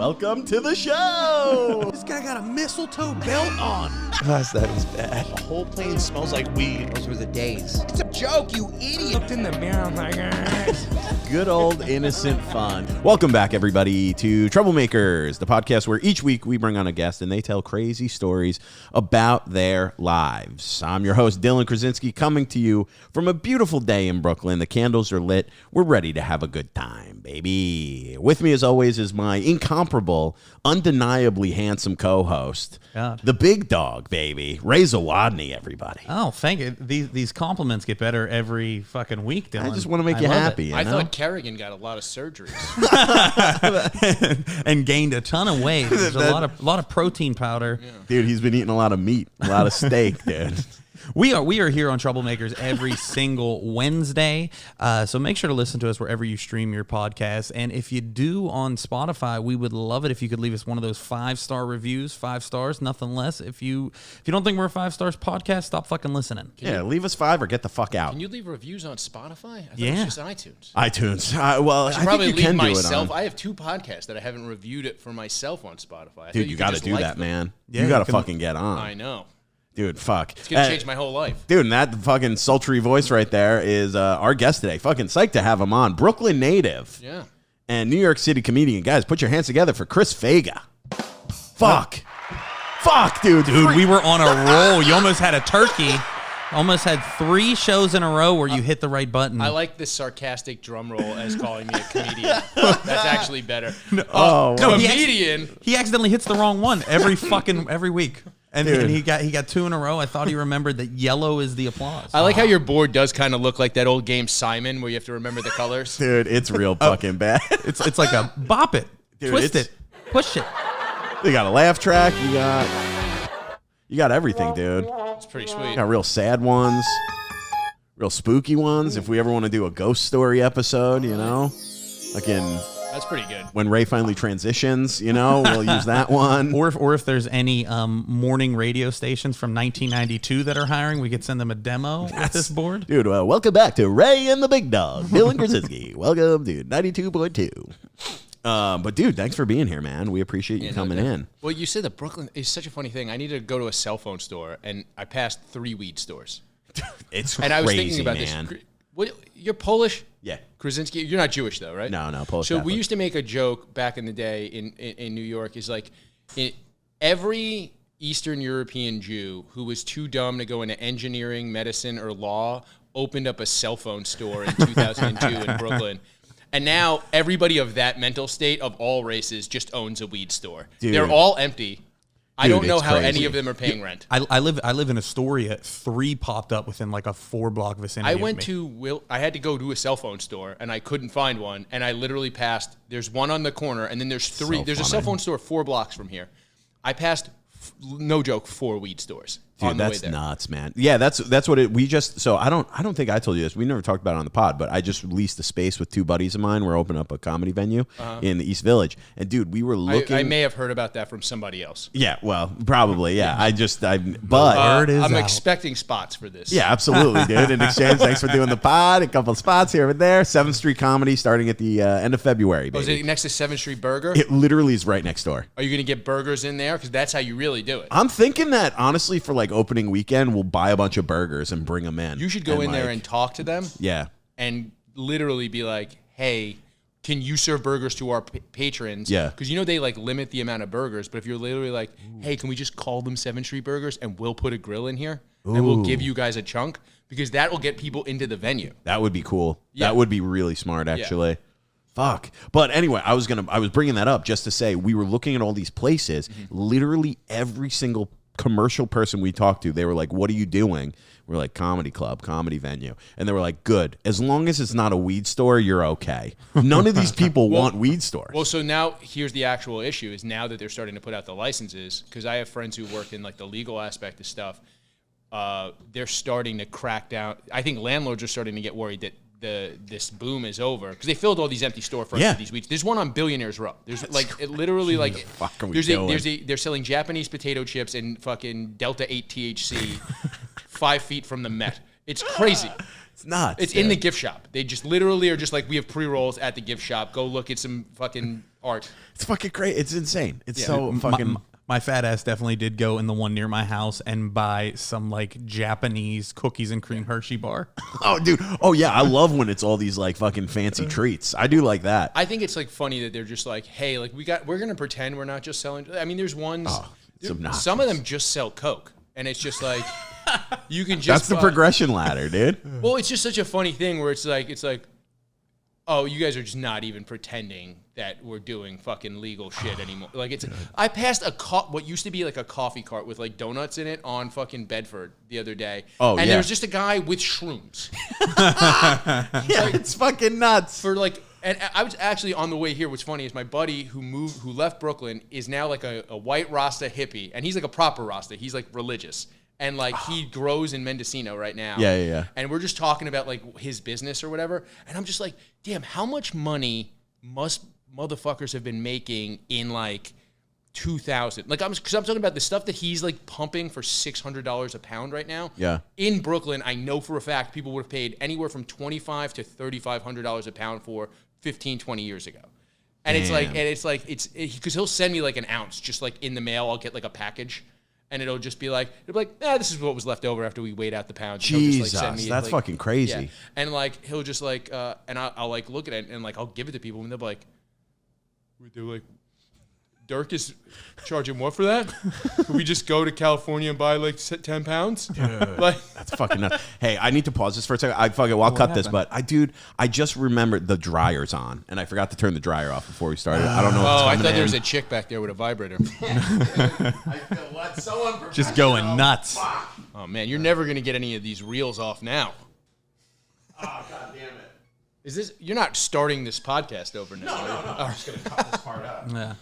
Welcome to the show. This guy got a mistletoe belt on. Gosh, that is bad. The whole plane smells like weed. Those were the days. It's a joke, you idiot. Looked in the mirror, I'm like, Good old innocent fun. Welcome back, everybody, to Troublemakers, the podcast where each week we bring on a guest and they tell crazy stories about their lives. I'm your host, Dylan Krasinski, coming to you from a beautiful day in Brooklyn. The candles are lit. We're ready to have a good time, baby. With me, as always, is my incomparable, undeniably handsome co-host, the big dog, baby, Ray Zawodni, everybody. Oh, thank you. These compliments get better every fucking week, Dylan. I just want to make you happy. You know? I thought Kerrigan got a lot of surgeries and gained a ton of weight. There's a lot of protein powder. Yeah. Dude, he's been eating a lot of meat, a lot of steak, dude. We are here on Troublemakers every single Wednesday, so make sure to listen to us wherever you stream your podcast. And if you do on Spotify, we would love it if you could leave us one of those 5-star reviews, 5 stars, nothing less. If you don't think we're a 5 stars podcast, stop fucking listening. Leave us 5 or get the fuck out. Can you leave reviews on Spotify? I thought it was just iTunes. iTunes. Well, I probably think you can leave do it myself. on. I have 2 podcasts that I haven't reviewed it for myself on Spotify. Dude, you got to do that, man. Yeah, you got to fucking get on. I know. Dude, fuck. It's going to change my whole life. Dude, and that fucking sultry voice right there is our guest today. Fucking psyched to have him on. Brooklyn native. Yeah. And New York City comedian. Guys, put your hands together for Chris Faga. Fuck. Fuck, dude. Dude, we were on a roll. You almost had a turkey. Almost had 3 shows in a row where you hit the right button. I like this sarcastic drum roll as calling me a comedian. That's actually better. Oh, no, comedian. He accidentally hits the wrong one every week. And he got 2 in a row. I thought he remembered that yellow is the applause. I like how your board does kind of look like that old game Simon where you have to remember the colors. Dude, it's real fucking bad. It's like a bop it, Dude, twist it, push it. You got a laugh track. You got everything, dude. It's pretty sweet. You got real sad ones, real spooky ones. If we ever want to do a ghost story episode, you know, like That's pretty good. when Ray finally transitions, you know, we'll use that one. Or if there's any morning radio stations from 1992 that are hiring, we could send them a demo with this board. Dude, welcome back to Ray and the Big Dog, Dylan Krasinski. Welcome to 92.2. But dude, thanks for being here, man. We appreciate you coming in. Well, you said that Brooklyn is such a funny thing. I needed to go to a cell phone store, and I passed 3 weed stores. It's and crazy, I was thinking about man. this. What, you're Polish? Yeah. Krasinski, you're not Jewish though, right? No, Polish. So Catholic. we used to make a joke back in the day in New York is like every Eastern European Jew who was too dumb to go into engineering, medicine, or law opened up a cell phone store in 2002 in Brooklyn. And now everybody of that mental state of all races just owns a weed store. Dude. They're all empty. I don't know it's how crazy. any of them are paying rent. I live in Astoria. 3 popped up within like a 4-block vicinity. I had to go to a cell phone store and I couldn't find one. And I literally passed. There's one on the corner, and then there's 3. So there's funny. a cell phone store 4 blocks from here. I passed, no joke, 4 weed stores. Dude, on the that's way there. nuts, man. Yeah, that's what it. We just so I don't think I told you this. We never talked about it on the pod, but I just leased a space with 2 buddies of mine. We're opening up a comedy venue in the East Village, and dude, we were looking. I may have heard about that from somebody else. Yeah, well, probably. Yeah, I'm expecting spots for this. Yeah, absolutely, dude. In exchange, thanks for doing the pod. A couple of spots here and there. 7th Street Comedy starting at the end of February. Is Baby. it next to 7th Street Burger? It literally is right next door. Are you going to get burgers in there? Because that's how you really do it. I'm thinking that honestly, for like opening weekend, we'll buy a bunch of burgers and bring them in. You should go in there and talk to them. Yeah. And literally be like, hey, can you serve burgers to our patrons? Yeah. Because they like limit the amount of burgers. But if you're literally like, hey, can we just call them 7th Street Burgers and we'll put a grill in here and we'll give you guys a chunk? Because that will get people into the venue. That would be cool. Yeah. That would be really smart, actually. Yeah. Fuck. But anyway, I was bringing that up just to say we were looking at all these places. Literally every single commercial person we talked to, they were like, what are you doing? We're like, comedy club, comedy venue. And they were like, good. As long as it's not a weed store, you're okay. None of these people want weed stores. Well, so now here's the actual issue is now that they're starting to put out the licenses, because I have friends who work in like the legal aspect of stuff, they're starting to crack down. I think landlords are starting to get worried that this boom is over because they filled all these empty storefronts with these weeds. There's one on Billionaires Row. There's it literally like they're selling Japanese potato chips and fucking Delta 8 THC 5 feet from the Met. It's crazy. It's nuts. It's in the gift shop. They just literally are just like, we have pre-rolls at the gift shop. Go look at some fucking art. It's fucking great. It's insane. It's Yeah. so fucking. My fat ass definitely did go in the one near my house and buy some like Japanese cookies and cream Hershey bar. Oh, dude. Oh, yeah. I love when it's all these like fucking fancy treats. I do like that. I think it's like funny that they're just like, hey, like we're gonna pretend we're not just selling. I mean, there's ones. It's obnoxious. Some of them just sell Coke, and it's just like you can just. That's the progression ladder, dude. Well, it's just such a funny thing where it's like, oh, you guys are just not even pretending that we're doing fucking legal shit anymore. Like I passed what used to be like a coffee cart with like donuts in it on fucking Bedford the other day. Oh, and yeah. there's just a guy with shrooms. Yeah, it's fucking nuts. For like, and I was actually on the way here. What's funny is my buddy who left Brooklyn is now like a white Rasta hippie, and he's like a proper Rasta. He's like religious. And like he grows in Mendocino right now. Yeah. And we're just talking about like his business or whatever. And I'm just like, damn, how much money must motherfuckers have been making in like 2000? Like because I'm talking about the stuff that he's like pumping for $600 a pound right now. Yeah. In Brooklyn, I know for a fact people would have paid anywhere from $2,500 to $3,500 a pound for 15, 20 years ago. And Damn. it's like because he'll send me like an ounce just like in the mail. I'll get like a package. And it'll be like, this is what was left over after we weighed out the pounds. Jesus, Just, like, send me, that's like, fucking crazy. Yeah. And like he'll just like, and I'll like look at it and like I'll give it to people and they'll be like, they're like, Dirk is charging what for that? Could we just go to California and buy like 10 pounds? Like, That's fucking nuts. Hey, I need to pause this for a second. I'll cut this, but I just remembered the dryer's on, and I forgot to turn the dryer off before we started. I don't know. oh, I If it's thought there was coming a chick back there with a vibrator. in. I feel what? So unprofessional. Just going nuts. Oh man, you're never gonna get any of these reels off now. Oh, God damn it. Is this? You're not starting this podcast over now. No. I'm just going to cut this part out. Yeah.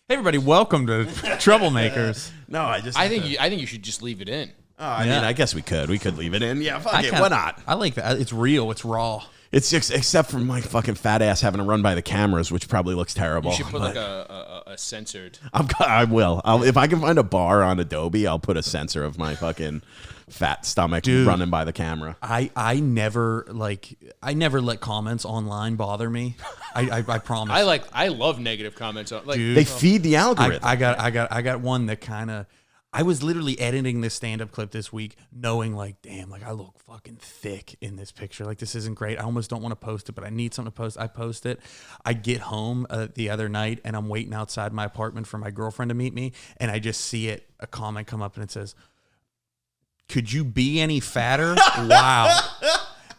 Hey everybody, welcome to Troublemakers. No, I think you should just leave it in. Oh, I mean, I guess we could. We could leave it in. Yeah, fuck it. Why not? I like that. It's real. It's raw. It's just, except for my fucking fat ass having to run by the cameras, which probably looks terrible. You should put like a censored. I will. If I can find a bar on Adobe, I'll put a sensor of my fucking fat stomach running by the camera. I never let comments online bother me. I promise. I love negative comments on like. Dude. They feed the algorithm. I got one that kind of. I was literally editing this stand-up clip this week, knowing like, damn, like I look fucking thick in this picture. Like this isn't great. I almost don't want to post it, but I need something to post. I post it. I get home the other night and I'm waiting outside my apartment for my girlfriend to meet me, and I just see a comment come up and it says, "Could you be any fatter?" Wow.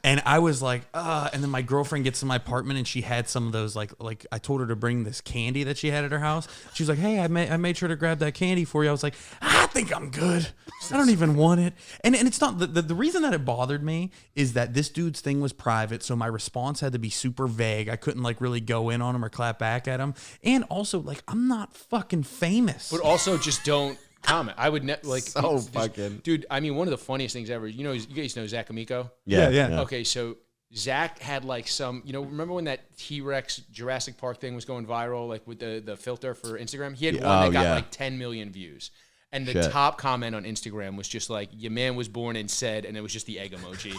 And I was like, and then my girlfriend gets to my apartment and she had some of those, like I told her to bring this candy that she had at her house. She was like, hey, I made sure to grab that candy for you. I was like, I think I'm good. I don't even want it. And it's not, the reason that it bothered me is that this dude's thing was private. So my response had to be super vague. I couldn't like really go in on him or clap back at him. And also I'm not fucking famous. But also just don't comment. I would fucking dude. I mean, one of the funniest things ever. You guys know Zach Amico? Yeah. Okay, so Zach had like some. Remember when that T-Rex Jurassic Park thing was going viral, like with the filter for Instagram? He had one that got like 10 million views. And the top comment on Instagram was just like, your man was born and said, and it was just the egg emoji.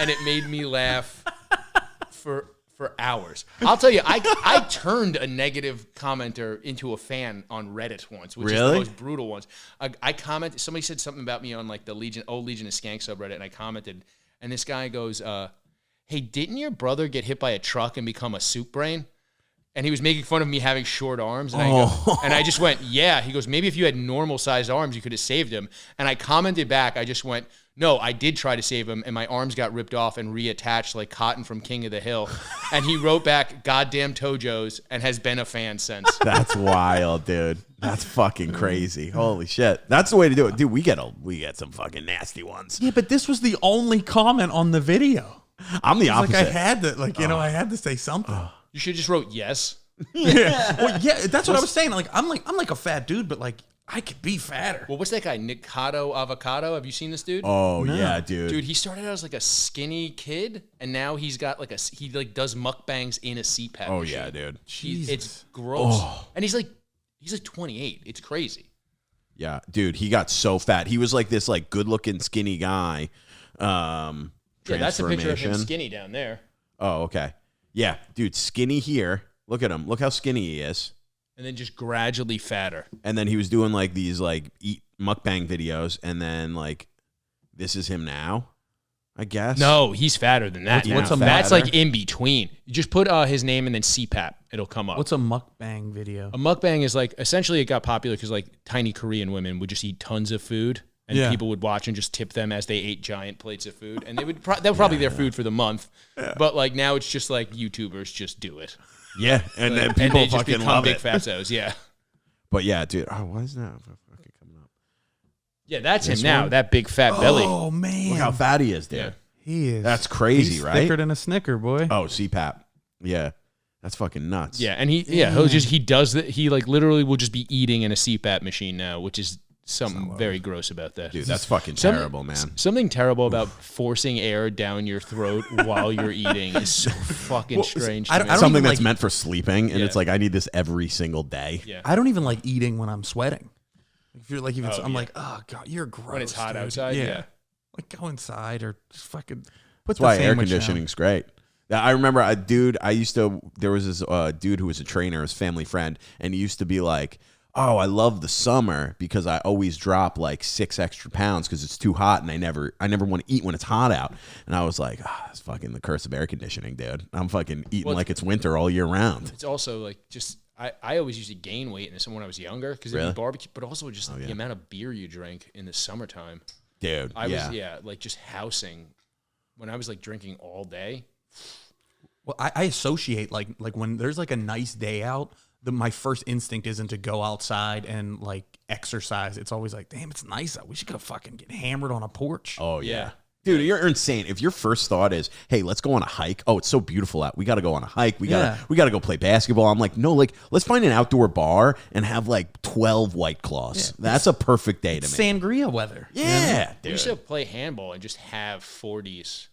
And it made me laugh for hours. I'll tell you, I turned a negative commenter into a fan on Reddit once, which is the most brutal ones. I commented, somebody said something about me on like the Legion of Skank subreddit, and I commented, and this guy goes, hey, didn't your brother get hit by a truck and become a soup brain? And he was making fun of me having short arms. And I just went, yeah. He goes, maybe if you had normal sized arms, you could have saved him. And I commented back, I just went, no, I did try to save him, and my arms got ripped off and reattached like cotton from King of the Hill. And he wrote back, goddamn Tojos, and has been a fan since. That's wild, dude. That's fucking crazy. Holy shit. That's the way to do it. Dude, we get some fucking nasty ones. Yeah, but this was the only comment on the video. I'm the opposite. Like I had to, I had to say something. You should just wrote yes. Yeah. Well, yeah, that's what I was saying. Like I'm like a fat dude, but like I could be fatter. Well, what's that guy, Nikado Avocado? Have you seen this dude? Oh, no. Yeah, dude. Dude, he started out as like a skinny kid, and now he's got like he does mukbangs in a CPAP Oh, machine. yeah, dude. It's gross. And he's like 28. It's crazy. Yeah, dude, he got so fat. He was like this like good-looking skinny guy. Yeah, that's a picture of him skinny down there. Oh, okay. Yeah, dude, skinny here, Look at him. Look how skinny he is. And then just gradually fatter. And then he was doing like these like eat mukbang videos, and then like this is him now, I guess. No, he's fatter than that. What's now. a That's fatter? like in between. You just put his name and then CPAP. It'll come up. What's a mukbang video? A mukbang is like, essentially it got popular because like tiny Korean women would just eat tons of food, and people would watch and just tip them as they ate giant plates of food, and they would that was probably their food for the month. But like now it's just like YouTubers just do it. Yeah, and then And people they just fucking become love big it. fatzos. Yeah. But yeah, dude. Oh, why is that fucking coming up? Yeah, that's This him now. one? That big fat belly. Oh man, Look how fat he is, dude. Yeah. he is. That's crazy, He's right? Thicker than a Snicker, boy. Oh, CPAP. Yeah, that's fucking nuts. Yeah, and he does that. He like literally will just be eating in a CPAP machine now, which is something very gross about that. dude, that's fucking Something- terrible, man. Something terrible about forcing air down your throat while you're eating is so fucking strange. I to don't- me. Something even that's like- meant for sleeping, and Yeah. it's like I need this every single day. Yeah. I don't even like eating when I'm sweating. If it's, I'm yeah. like, oh god, you're gross. When it's hot dude. outside, yeah. Like go inside or just fucking put That's the why air sandwich down. conditioning's great. Yeah, I remember there was this dude who was a trainer, his family friend, and he used to be like, oh, I love the summer because I always drop like 6 extra pounds because it's too hot, and I never want to eat when it's hot out. And I was like, that's fucking the curse of air conditioning, dude. I'm fucking eating like it's winter all year round. It's also like just I always used to gain weight in the summer when I was younger because it'd Really? be barbecue, but also just the amount of beer you drink in the summertime. Dude, I was like just housing when I was like drinking all day. Well, I associate like when there's like a nice day out, my first instinct isn't to go outside and like exercise. It's always like, damn, it's nice out. We should go fucking get hammered on a porch. Oh, yeah. Yeah. Dude, you're insane. If your first thought is, "Hey, let's go on a hike." Oh, it's so beautiful out. We got to go on a hike. We got to go play basketball. I'm like, "No, like let's find an outdoor bar and have like 12 White Claws." That's a perfect day to me. Sangria weather. Yeah, We dude. used to play handball and just have 40s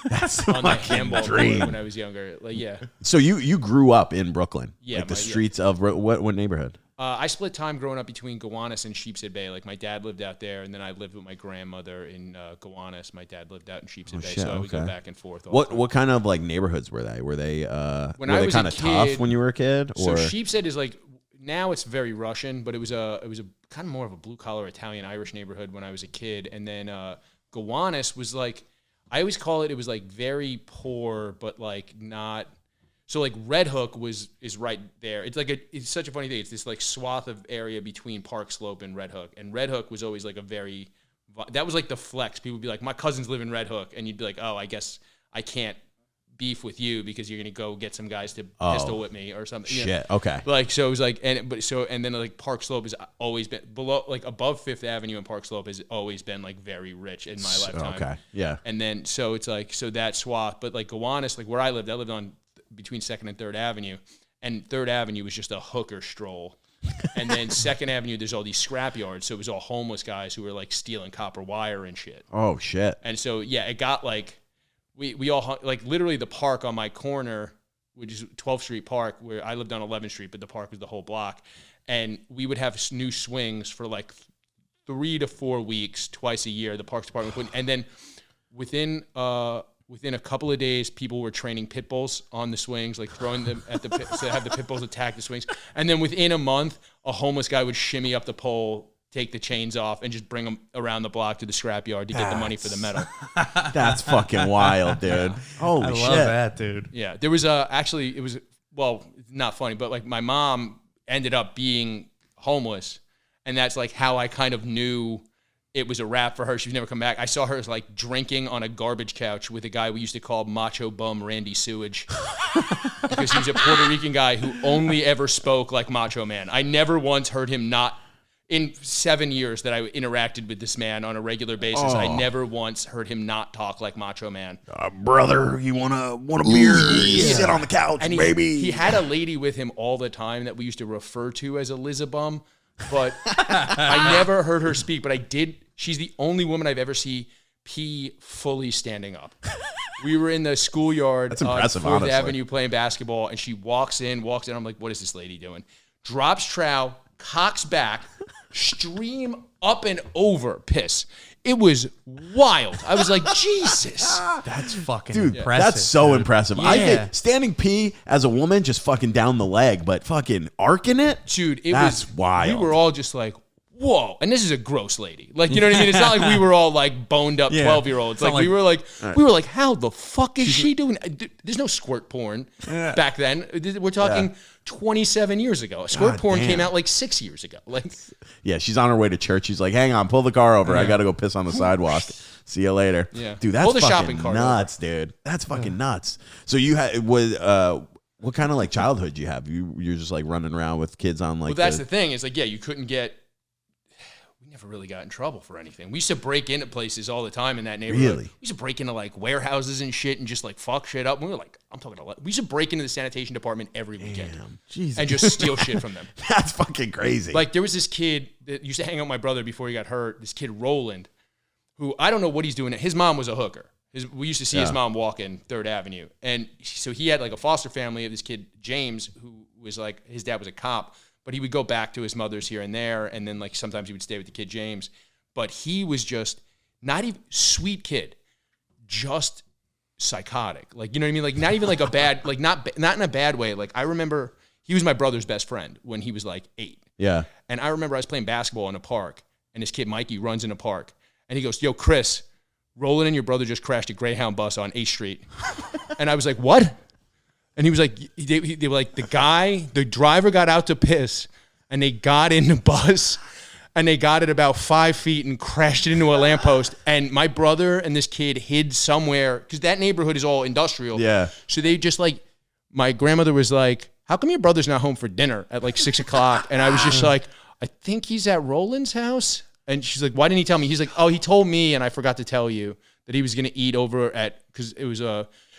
That's on the fucking handball dream. court when I was younger. Like, yeah. So you grew up in Brooklyn, Yeah, like the yeah. streets of what neighborhood? I split time growing up between Gowanus and Sheepshead Bay. Like my dad lived out there, and then I lived with my grandmother in Gowanus. My dad lived out in Sheepshead Bay, shit, so I would go okay. bakind and forth. All the time. What kind of like neighborhoods were they? Were they When were I they was a kind of tough kid- when you were a kid? So Or Sheepshead is like now it's very Russian, but it was a kind of more of a blue collar Italian Irish neighborhood when I was a kid, and then Gowanus was like I always call it was like very poor, but like not. So like Red Hook is right there. It's like it's such a funny thing. It's this like swath of area between Park Slope and Red Hook, and Red Hook was always like that was like the flex. People would be like, my cousins live in Red Hook, and you'd be like, oh, I guess I can't beef with you because you're gonna go get some guys to pistol whip me or something. You know? shit. Okay. Like so it was like and then like Park Slope has always been below like above Fifth Avenue and Park Slope has always been like very rich in my lifetime. Okay. Yeah. And then so it's like that swath, but like Gowanus, like where I lived on between 2nd and 3rd Avenue, and 3rd Avenue was just a hooker stroll. And then 2nd Avenue, there's all these scrap yards, so it was all homeless guys who were like stealing copper wire and shit. Oh shit. And so yeah, it got like we all hung, like literally the park on my corner, which is 12th Street Park, where I lived on 11th Street, but the park was the whole block, and we would have new swings for like 3 to 4 weeks, twice a year. The Parks Department would, and then within a couple of days, people were training pit bulls on the swings, like throwing them at the pit, so have the pit bulls attack the swings. And then within a month, a homeless guy would shimmy up the pole, take the chains off, and just bring them around the block to the scrapyard to get the money for the metal. That's fucking wild, dude. Holy I shit. love that, dude. Yeah, there was actually, it was, well, not funny, but like my mom ended up being homeless, and that's like how I kind of knew it was a wrap for her. She's never come back. I saw her like drinking on a garbage couch with a guy we used to call Macho Bum Randy Sewage because he was a Puerto Rican guy who only ever spoke like Macho Man. I never once heard him not. In 7 years that I interacted with this man on a regular basis, I never once heard him not talk like Macho Man. Brother, you want a beer? Sit on the couch, And baby. he had a lady with him all the time that we used to refer to as Elizabum, but I never heard her speak, but I did. She's the only woman I've ever seen pee fully standing up. We were in the schoolyard That's on impressive, 4th honestly. Avenue playing basketball, and she walks in. I'm like, what is this lady doing? Drops trow, cocks back, stream up and over piss. It was wild. I was like, Jesus. That's fucking Dude, impressive. that's so dude. impressive. Yeah. I think standing pee as a woman, just fucking down the leg, but fucking arcing it? Dude, that's was wild. We were all just like, whoa. And this is a gross lady. Like, you know what I mean? It's not like we were all like boned up 12-year-olds. Like, we were like, how the fuck is she doing? There's no squirt porn back then. We're talking 27 years ago. Squirt porn came out like 6 years ago. Like, yeah, she's on her way to church. She's like, hang on, pull the car over. I got to go piss on the sidewalk. See you later. Yeah. Dude, that's Pull the fucking shopping cart nuts, dude. That's fucking nuts. So you had, what kind of like childhood you have? You're just like running around with kids on like. well, that's the thing is like, yeah, you couldn't get. We never really got in trouble for anything. We used to break into places all the time in that neighborhood. Really? We used to break into like warehouses and shit and just like fuck shit up. And we were like, I'm talking a lot. We used to break into the sanitation department every weekend Jesus. and just steal shit from them. That's fucking crazy. Like there was this kid that used to hang out with my brother before he got hurt. This kid Roland, who I don't know what he's doing. His mom was a hooker. We used to see his mom walking 3rd Avenue. And so he had like a foster family of this kid, James, who was like, his dad was a cop, but he would go back to his mother's here and there. And then like sometimes he would stay with the kid, James. But he was just not even sweet kid, just psychotic. Like, you know what I mean? Like not even like a bad, like not in a bad way. Like I remember he was my brother's best friend when he was like 8. yeah. And I remember I was playing basketball in a park and this kid, Mikey, runs in a park and he goes, yo, Chris, Roland and your brother just crashed a Greyhound bus on 8th Street. And I was like, what? And he was like, they were like, the driver got out to piss and they got in the bus and they got it about 5 feet and crashed it into a lamppost. And my brother and this kid hid somewhere because that neighborhood is all industrial. Yeah. So they just like, my grandmother was like, how come your brother's not home for dinner at like 6 o'clock? And I was just like, I think he's at Roland's house. And she's like, why didn't he tell me? He's like, oh, he told me and I forgot to tell you that he was going to eat over at, because it was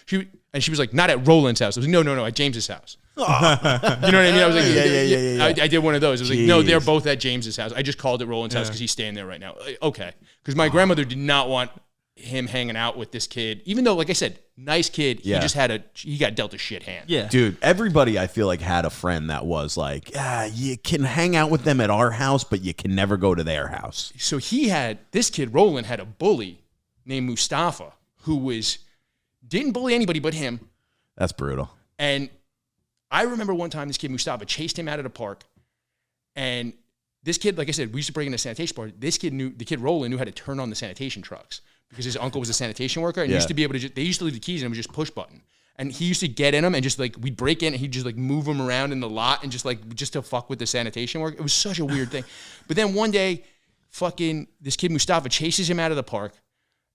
she was like, not at Roland's house. I was like, no, at James's house. You know what I mean? I was like, yeah. I did one of those. I was like, no, they're both at James's house. I just called it Roland's house because he's staying there right now. Like, okay. Because my grandmother did not want him hanging out with this kid, even though, like I said, nice kid. Yeah. He got dealt a shit hand. Yeah. Dude, everybody I feel like had a friend that was like, you can hang out with them at our house, but you can never go to their house. So this kid, Roland, had a bully named Mustafa who didn't bully anybody but him. That's brutal. And I remember one time this kid, Mustafa, chased him out of the park. And this kid, like I said, we used to break into the sanitation part. The kid Roland knew how to turn on the sanitation trucks because his uncle was a sanitation worker and used to be able to they used to leave the keys in and it was just push button. And he used to get in them and just like, we'd break in and he'd just like move them around in the lot and just to fuck with the sanitation work. It was such a weird thing. But then one day, this kid Mustafa chases him out of the park.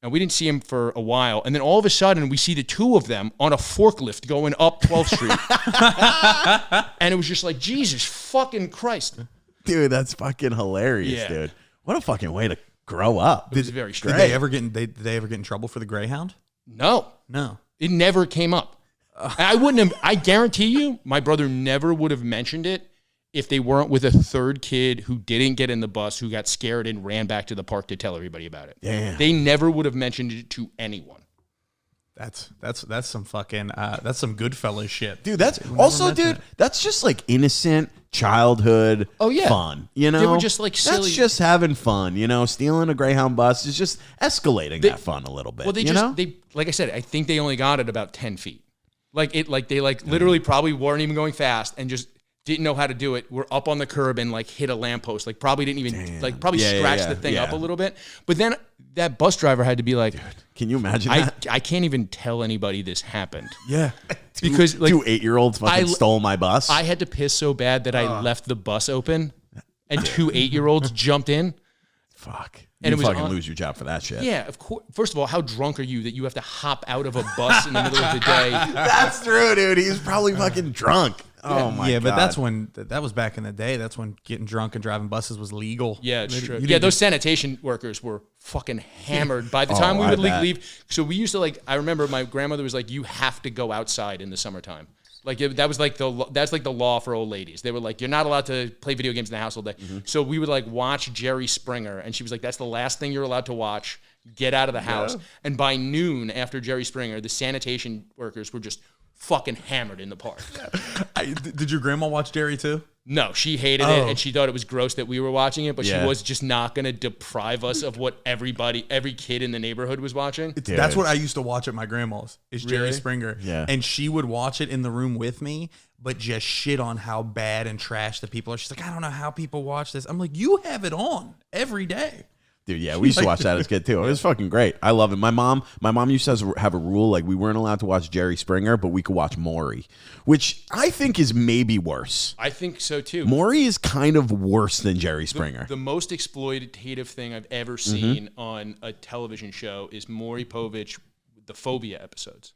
And we didn't see him for a while. And then all of a sudden, we see the two of them on a forklift going up 12th Street. And it was just like, Jesus fucking Christ. Dude, that's fucking hilarious, dude. What a fucking way to grow up. It was very strange. Did they ever get in trouble for the Greyhound? No. It never came up. I guarantee you, my brother never would have mentioned it if they weren't with a third kid who didn't get in the bus, who got scared and ran back to the park to tell everybody about it. Damn. They never would have mentioned it to anyone. That's some fucking that's some Goodfellas shit. Dude, that's also, dude, that's just like innocent childhood fun. You know? They were just like silly. That's just having fun, you know? Stealing a Greyhound bus is just escalating that fun a little bit. Well, they like I said, I think they only got it about 10 feet. They literally probably weren't even going fast and just didn't know how to do it. We're up on the curb and like hit a lamppost. Like probably didn't even scratch the thing up a little bit. But then that bus driver had to be like, dude, can you imagine that? I can't even tell anybody this happened. Yeah. Because like 2 8-year-olds fucking stole my bus. I had to piss so bad that I left the bus open and 2 8-year-olds jumped in. Fuck. And you it was fucking lose your job for that shit. Yeah, of course. First of all, how drunk are you that you have to hop out of a bus in the middle of the day? That's true, dude. He's probably fucking drunk. Oh my god. Yeah, but that was back in the day. That's when getting drunk and driving buses was legal. Yeah, it's true. Yeah, those sanitation workers were fucking hammered by the time we would leave. So we used to I remember my grandmother was like, you have to go outside in the summertime. Like that's like the law for old ladies. They were like, you're not allowed to play video games in the house all day. Mm-hmm. So we would like watch Jerry Springer, and she was like, that's the last thing you're allowed to watch. Get out of the house. And by noon, after Jerry Springer, the sanitation workers were just fucking hammered in the park. Did your grandma watch Jerry too? No, she hated it, and she thought it was gross that we were watching it, but she was just not going to deprive us of what every kid in the neighborhood was watching. That's what I used to watch at my grandma's, is Jerry Springer. Yeah. And she would watch it in the room with me, but just shit on how bad and trash the people are. She's like, I don't know how people watch this. I'm like, you have it on every day. Dude, yeah, we used to watch that as a kid too. It was fucking great. I love it. My mom used to have a rule, like we weren't allowed to watch Jerry Springer, but we could watch Maury, which I think is maybe worse. I think so too. Maury is kind of worse than Jerry Springer. The most exploitative thing I've ever seen on a television show is Maury Povich, the Phobia episodes.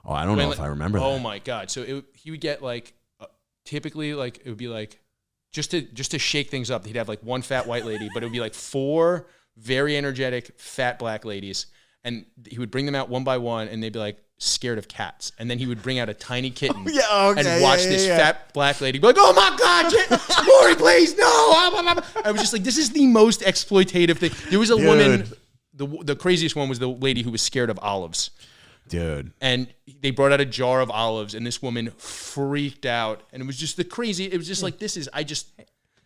Oh, I don't know if I remember that. Oh my God. So he would get like, typically like, it would be like, just to shake things up, he'd have like one fat white lady, but it would be like 4 very energetic fat black ladies, and he would bring them out one by one, and they'd be like scared of cats, and then he would bring out a tiny kitten and watch this fat black lady be like, "Oh my God, Maury, please no!" I was just like, this is the most exploitative thing. There was a woman, the craziest one was the lady who was scared of olives. Dude. And they brought out a jar of olives, and this woman freaked out. And it was just it was just like,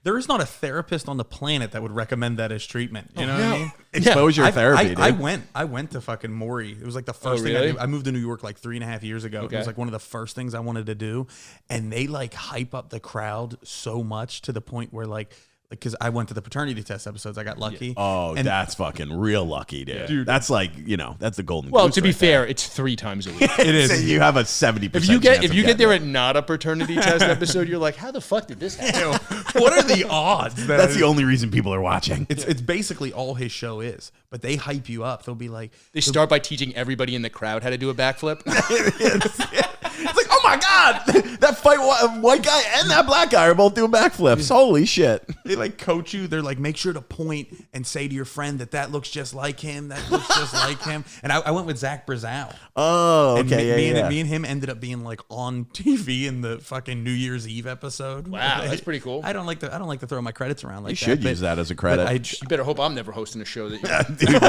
There is not a therapist on the planet that would recommend that as treatment. You know what I mean? Exposure therapy, dude. I went to fucking Maury. It was like the first thing I did. I moved to New York like 3.5 years ago. Okay. It was like one of the first things I wanted to do. And they like hype up the crowd so much to the point where like, because I went to the paternity test episodes, I got lucky. Yeah. Oh, and that's fucking real lucky, dude. Dude. That's like, that's the golden Well, goose to be right fair, there. it's 3 times a week. It is. So you have a 70% If you get there at not a paternity test episode, you're like, how the fuck did this happen? What are the odds? That's the only reason people are watching. It's basically all his show is. But they hype you up. They'll be like... They start by teaching everybody in the crowd how to do a backflip. It's like, oh my God, that white guy and that black guy are both doing backflips. Holy shit. They like coach you. They're like, make sure to point and say to your friend that looks just like him. That looks just like him. And I went with Zach Brazow. Oh, okay. And me and him ended up being like on TV in the fucking New Year's Eve episode. Wow, that's pretty cool. I don't like to throw my credits around like You that. should use that as a credit. You better hope I'm never hosting a show that you... Dude,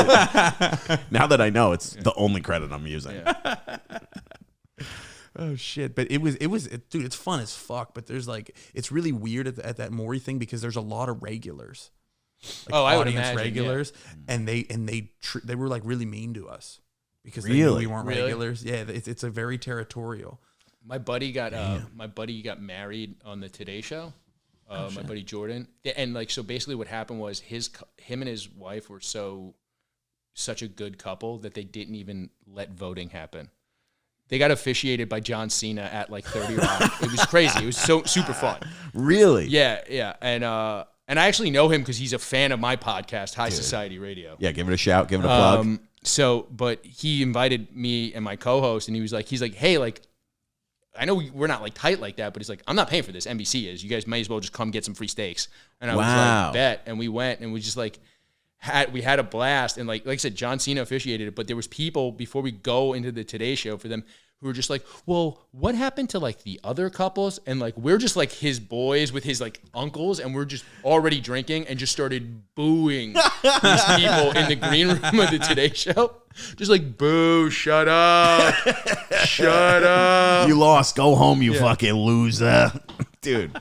now that I know, it's the only credit I'm using. Yeah. Oh shit! But it was, dude. It's fun as fuck. But there's like, it's really weird at that Maury thing because there's a lot of regulars. Like I would audience imagine, regulars, and they were like really mean to us because they Really? knew we weren't Really? regulars. Yeah, it's a very territorial. My buddy got married on the Today Show. My buddy Jordan, and like, so basically what happened was him and his wife were such a good couple that they didn't even let voting happen. They got officiated by John Cena at like 30 Rock. It was crazy. It was so super fun. Really? Yeah. And I actually know him because he's a fan of my podcast, High Society Radio. Yeah, give it a shout, give it a plug. But he invited me and my co-host, and he's like, hey, like, I know we're not like tight like that, but he's like, I'm not paying for this. NBC is. You guys might as well just come get some free steaks. And I was like, bet. And we went, and we just like we had a blast. And like I said, John Cena officiated it, but there was people before we go into the Today Show for them who were just like, well, what happened to like the other couples? And like, we're just like his boys with his like uncles, and we're just already drinking and just started booing these people in the green room of the Today Show. Just like, boo, shut up. Shut up. You lost. Go home, you fucking loser. Dude,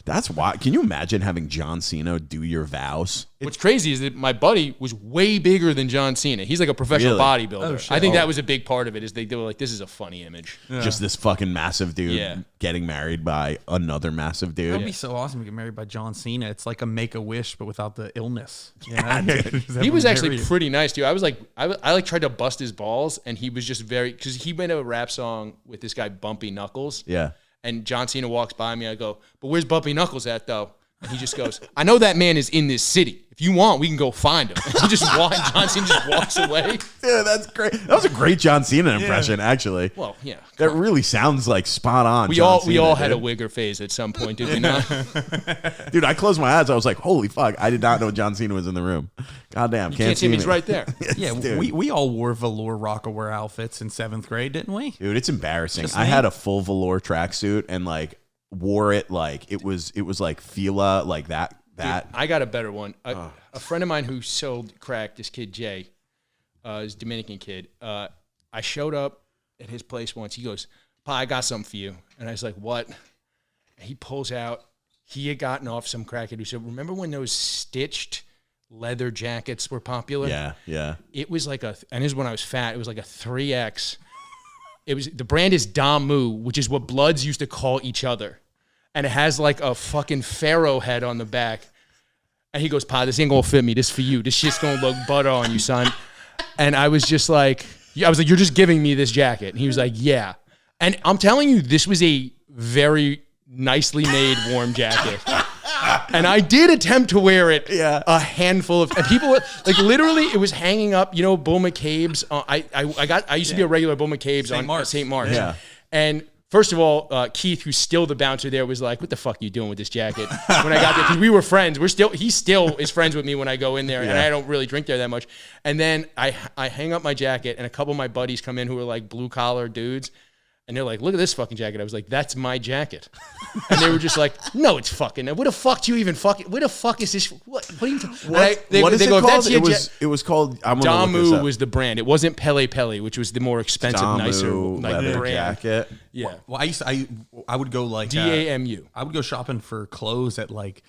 that's why. Can you imagine having John Cena do your vows? What's crazy is that my buddy was way bigger than John Cena. He's like a professional bodybuilder. Oh, shit. I think that was a big part of it. Is they were like, this is a funny image. Just this fucking massive dude getting married by another massive dude. That'd be so awesome to get married by John Cena. It's like a Make-A-Wish, but without the illness. You know? He was actually pretty nice too. I was like, I like tried to bust his balls, and he was just because he made a rap song with this guy Bumpy Knuckles. Yeah. And John Cena walks by me. I go, but where's Bumpy Knuckles at though? And he just goes, I know that man is in this city. If you want, we can go find him. And John Cena just walks away. Yeah, that's great. That was a great John Cena impression, actually. Well, yeah. That really sounds like spot on. We all had a wigger phase at some point, did we not? Dude, I closed my eyes. I was like, holy fuck. I did not know John Cena was in the room. Goddamn. You can't see him. He's right there. Yeah, we all wore velour Rockaware outfits in 7th grade, didn't we? Dude, it's embarrassing. I had a full velour tracksuit and like wore it like it was like Fila, like that. Dude, I got a better one. A friend of mine who sold crack, this kid Jay, is a Dominican kid. I showed up at his place once. He goes, Pa, I got something for you. And I was like, what? And he pulls out, he had gotten off some crackhead who said, remember when those stitched leather jackets were popular? Yeah. It was like and this is when I was fat, it was like a 3X. The brand is Damu, which is what Bloods used to call each other. And it has like a fucking pharaoh head on the back. And he goes, Pa, this ain't gonna fit me. This for you. This shit's gonna look butter on you, son. And I was just like, you're just giving me this jacket. And he was like, yeah. And I'm telling you, this was a very nicely made warm jacket. And I did attempt to wear it a handful of, and people were like, literally, it was hanging up, you know, Bull McCabe's. I used to be a regular Bull McCabe's on St. Mark's. Yeah. And first of all, Keith, who's still the bouncer there, was like, what the fuck are you doing with this jacket? When I got there, because we were friends. He still is friends with me when I go in there, and I don't really drink there that much. And then I hang up my jacket, and a couple of my buddies come in who are like blue collar dudes. And they're like, look at this fucking jacket. I was like, that's my jacket. And they were just like, no, it's fucking. What the fuck do you even fucking? What the fuck is this? What are you? What is it called? It was called. Damu was the brand. It wasn't Pele Pele, which was the more expensive, nicer leather brand. jacket. Yeah. Well, I would go like DAMU. I would go shopping for clothes at like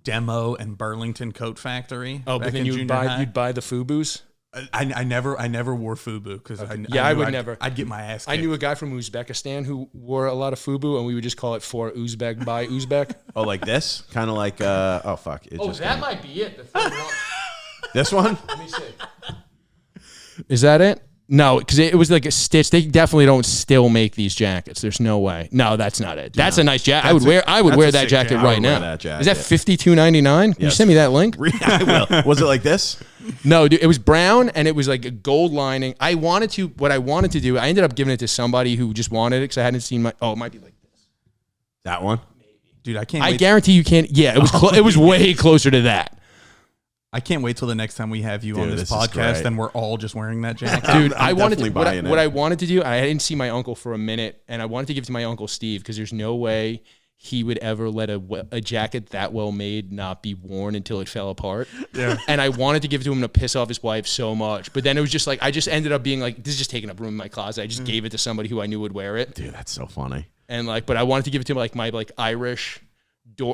Demo and Burlington Coat Factory. Oh, but then you'd buy the FUBUs. I never wore FUBU because I would never. I'd get my ass kicked. I knew a guy from Uzbekistan who wore a lot of FUBU, and we would just call it for Uzbek by Uzbek. Oh, like this? Kind of like oh fuck! Might be it. The third one. This one? Let me see. Is that it? No, because it was like a stitch. They definitely don't still make these jackets. There's no way. No, that's not it. That's a nice jacket. I would wear that jacket right now. Is that $52.99? Can you send me that link? I will. Was it like this? No, dude, it was brown and it was like a gold lining. What I wanted to do, I ended up giving it to somebody who just wanted it because I hadn't seen it might be like this. That one? Dude, I can't I guarantee you can't. Yeah, it was way closer to that. I can't wait till the next time we have you on this podcast and we're all just wearing that jacket. Dude, I wanted to. What I wanted to do, I didn't see my uncle for a minute, and I wanted to give it to my Uncle Steve because there's no way he would ever let a jacket that well made not be worn until it fell apart. Yeah. And I wanted to give it to him to piss off his wife so much, but then it was just like I just ended up being like, this is just taking up room in my closet. I just gave it to somebody who I knew would wear it. Dude, that's so funny. And but I wanted to give it to him like my Irish.